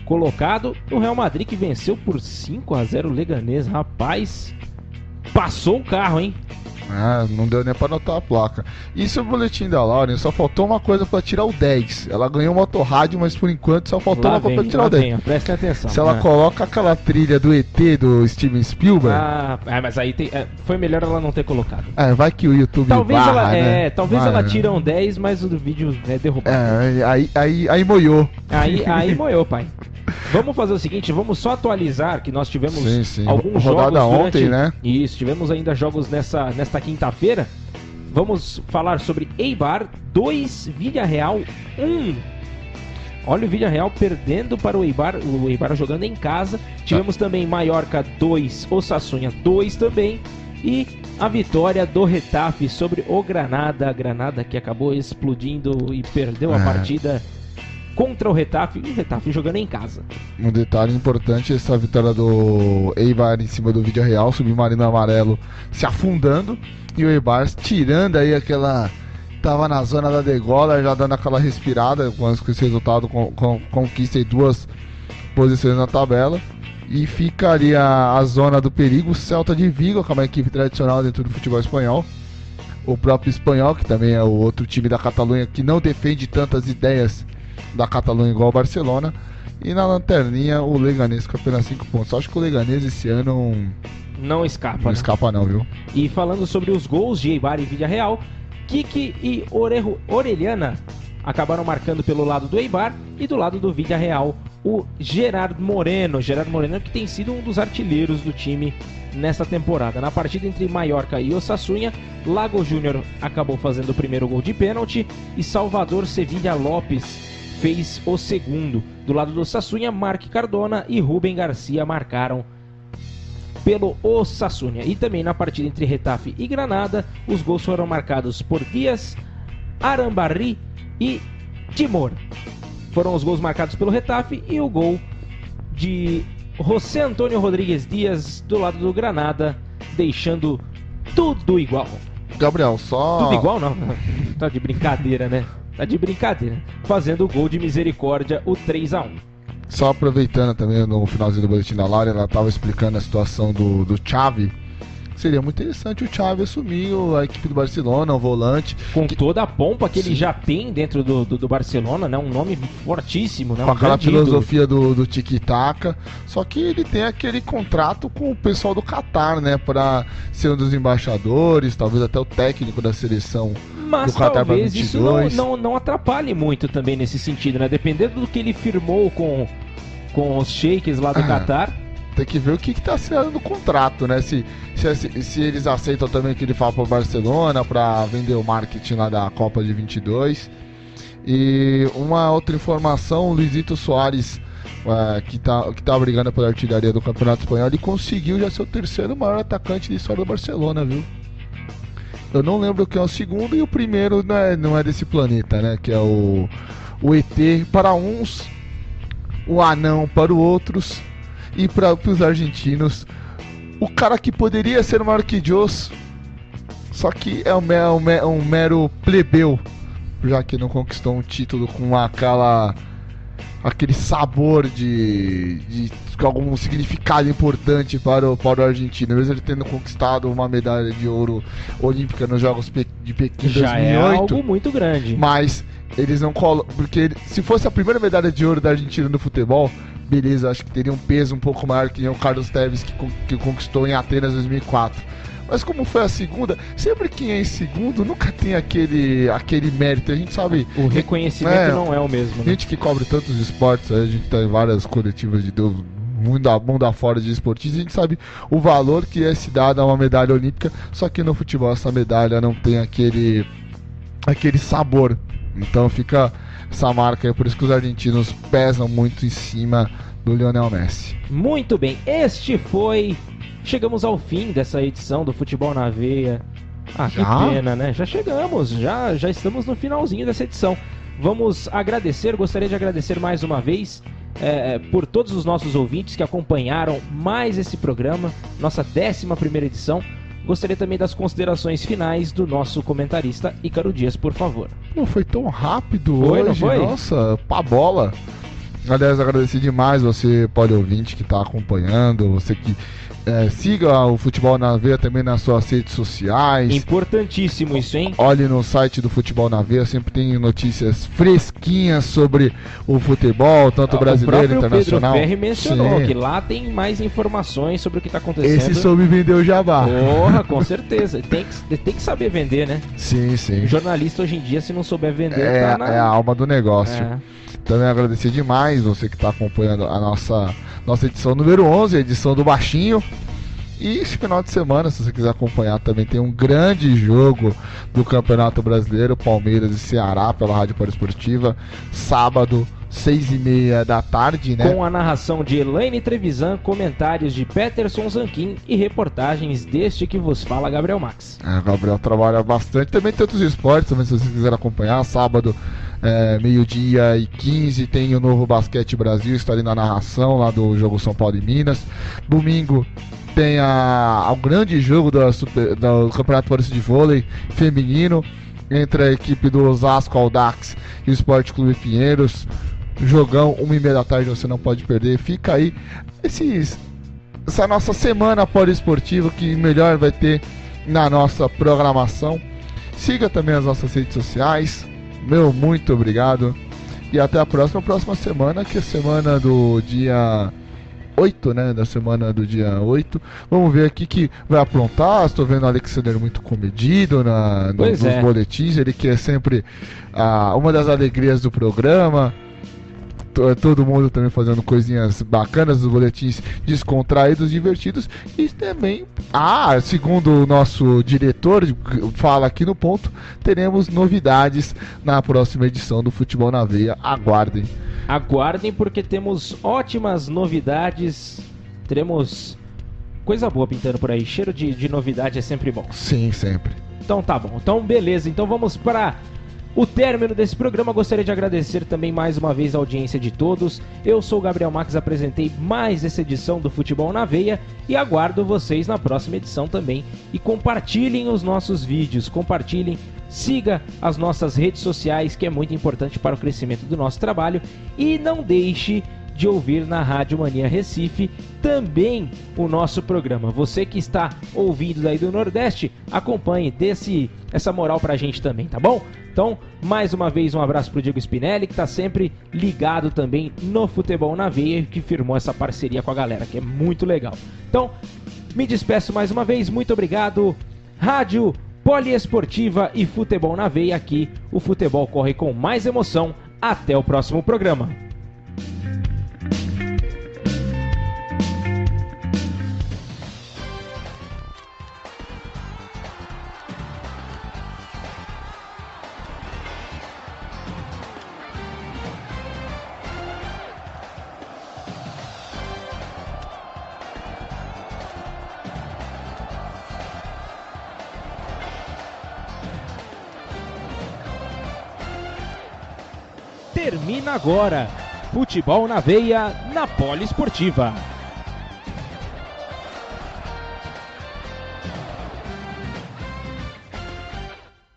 colocado. O Real Madrid que venceu por 5-0 o Leganés. Rapaz, passou o carro, hein? Não deu nem pra anotar a placa. Isso é o boletim da Lauren, só faltou uma coisa pra tirar o 10. Ela ganhou um motorrádio, mas por enquanto só faltou uma coisa pra tirar o 10. Prestem atenção. Se ela coloca aquela trilha do ET do Steven Spielberg. Mas aí foi melhor ela não ter colocado. Vai que o YouTube talvez barra, né? Talvez ela tira um 10, mas o vídeo é derrubado. Aí moiou. Aí moiou, pai. Vamos fazer o seguinte, vamos só atualizar que nós tivemos alguns rodada jogos ontem, né? Isso, tivemos ainda jogos nesta quinta-feira. Vamos falar sobre Eibar 2, Villarreal 1. Olha o Villarreal perdendo para o Eibar jogando em casa. Tivemos também Mallorca 2, Osasuna 2 também. E a vitória do Getafe sobre o Granada. A Granada que acabou explodindo e perdeu a partida contra o Getafe, e o Getafe jogando em casa. Um detalhe importante, essa vitória do Eibar em cima do Villarreal, submarino amarelo se afundando, e o Eibar tirando aí aquela... Tava na zona da degola, já dando aquela respirada, com esse resultado conquista aí 2 posições na tabela, e fica ali a zona do perigo. O Celta de Vigo, que é uma equipe tradicional dentro do futebol espanhol, o próprio Espanhol, que também é o outro time da Catalunha, que não defende tantas ideias da Catalunha igual o Barcelona, e na lanterninha o Leganés com apenas 5 pontos. Acho que o Leganés esse ano não escapa. Não escapa não, viu? E falando sobre os gols de Eibar e Villarreal, Kiki e Orellana acabaram marcando pelo lado do Eibar, e do lado do Villarreal o Gerard Moreno que tem sido um dos artilheiros do time nessa temporada. Na partida entre Mallorca e Osasuna, Lago Júnior acabou fazendo o primeiro gol de pênalti e Salvador Sevilla Lopes fez o segundo. Do lado do Osasuna, Marc Cardona e Rubem Garcia marcaram pelo Osasuna. E também na partida entre Getafe e Granada, os gols foram marcados por Dias, Arambarri e Timor. Foram os gols marcados pelo Getafe, e o gol de José Antônio Rodrigues Dias do lado do Granada, deixando tudo igual. Gabriel, só... Tudo igual não? Tá de brincadeira, né? Tá de brincadeira. Fazendo o gol de misericórdia, o 3-1. Só aproveitando também no finalzinho do boletim da Laura, ela estava explicando a situação do Xavi. Seria muito interessante o Xavi assumir a equipe do Barcelona, o volante. Com toda a pompa que ele já tem dentro do Barcelona, né? Um nome fortíssimo, né? Com aquela filosofia do tiki-taka. Só que ele tem aquele contrato com o pessoal do Qatar, né? Para ser um dos embaixadores, talvez até o técnico da seleção do Qatar para 22. Mas isso não atrapalhe muito também nesse sentido, né? Dependendo do que ele firmou com os sheiks lá do Qatar. Tem que ver o que está sendo no contrato, né? Se eles aceitam também que ele fala para o Barcelona para vender o marketing lá da Copa de 22. E uma outra informação, o Luizito Soares, que tá brigando pela artilharia do Campeonato Espanhol, ele conseguiu já ser o terceiro maior atacante da história do Barcelona, viu? Eu não lembro quem é o segundo, e o primeiro não é desse planeta, né? Que é o ET para uns, o anão para os outros. E para os argentinos, o cara que poderia ser maior que Dios, só que é um mero plebeu, já que não conquistou um título com aquela aquele sabor de algum significado importante para o argentino, mesmo ele tendo conquistado uma medalha de ouro olímpica nos Jogos de Pequim em 2008. Já é algo muito grande. Mas eles não colocam, porque se fosse a primeira medalha de ouro da Argentina no futebol, beleza, acho que teria um peso um pouco maior que o Carlos Tevez que conquistou em Atenas 2004. Mas como foi a segunda, sempre quem é em segundo nunca tem aquele mérito. A gente sabe... O reconhecimento não é o mesmo. Né? Gente que cobre tantos esportes, a gente tá em várias coletivas de mundo afora de esportistas, a gente sabe o valor que é se dado a uma medalha olímpica, só que no futebol essa medalha não tem aquele sabor. Então fica essa marca aí, por isso que os argentinos pesam muito em cima do Lionel Messi. Muito bem, chegamos ao fim dessa edição do Futebol na Veia. Ah, que pena, né? Já chegamos, já estamos no finalzinho dessa edição. Gostaria de agradecer mais uma vez por todos os nossos ouvintes que acompanharam mais esse programa, nossa 11ª edição. Gostaria também das considerações finais do nosso comentarista Ícaro Dias, por favor. Não foi tão rápido hoje, não foi? Nossa, pá bola. Aliás, agradecer demais você, ouvinte, que está acompanhando, você que siga o Futebol na Veia também nas suas redes sociais. Importantíssimo isso, hein? Olhe no site do Futebol na Veia, sempre tem notícias fresquinhas sobre o futebol, tanto brasileiro e internacional. O Pedro Ferri mencionou que lá tem mais informações sobre o que está acontecendo. Esse soube vender o jabá. Porra, com certeza. Tem que saber vender, né? Sim, sim. O jornalista hoje em dia, se não souber vender, é a alma do negócio. Também agradecer demais você que está acompanhando a nossa edição número 11, a edição do Baixinho. E esse final de semana, se você quiser acompanhar, também tem um grande jogo do Campeonato Brasileiro, Palmeiras e Ceará, pela Rádio Poliesportiva, sábado, 6h30 da tarde, né? Com a narração de Elaine Trevisan, comentários de Peterson Zanquim e reportagens deste que vos fala, Gabriel Max. O Gabriel trabalha bastante, também tem outros esportes, também se você quiser acompanhar, sábado, 12h15, tem o Novo Basquete Brasil, está ali na narração lá do jogo São Paulo e Minas. Domingo tem o grande jogo do Campeonato Paulista de Vôlei Feminino, entre a equipe do Osasco Audax e o Esporte Clube Pinheiros. Jogão, 1h30 da tarde, você não pode perder. Fica aí essa nossa semana poliesportiva que melhor vai ter na nossa programação. Siga também as nossas redes sociais. Meu muito obrigado. E até a próxima semana, que é a semana do dia 8, né? Da semana do dia 8. Vamos ver aqui que vai aprontar. Estou vendo o Alexander muito comedido nos boletins. Ele que é sempre uma das alegrias do programa. Todo mundo também fazendo coisinhas bacanas nos boletins, descontraídos, divertidos. E também, segundo o nosso diretor fala aqui no ponto, teremos novidades na próxima edição do Futebol na Veia. Aguardem, porque temos ótimas novidades. Teremos coisa boa pintando por aí. Cheiro de novidade é sempre bom. Sim, sempre. Então tá bom. Então beleza. Então vamos para o término desse programa. Gostaria de agradecer também mais uma vez a audiência de todos. Eu sou o Gabriel Max, apresentei mais essa edição do Futebol na Veia e aguardo vocês na próxima edição também. E compartilhem os nossos vídeos, siga as nossas redes sociais, que é muito importante para o crescimento do nosso trabalho, e não deixe de ouvir na Rádio Mania Recife também o nosso programa. Você que está ouvindo daí do Nordeste, acompanhe, dê essa moral pra gente também, tá bom? Então, mais uma vez, um abraço pro Diego Spinelli, que tá sempre ligado também no Futebol na Veia, que firmou essa parceria com a galera, que é muito legal. Então, me despeço mais uma vez, muito obrigado. Rádio Poliesportiva e Futebol na Veia, aqui o futebol corre com mais emoção. Até o próximo programa. Termina agora Futebol na Veia, na Poliesportiva.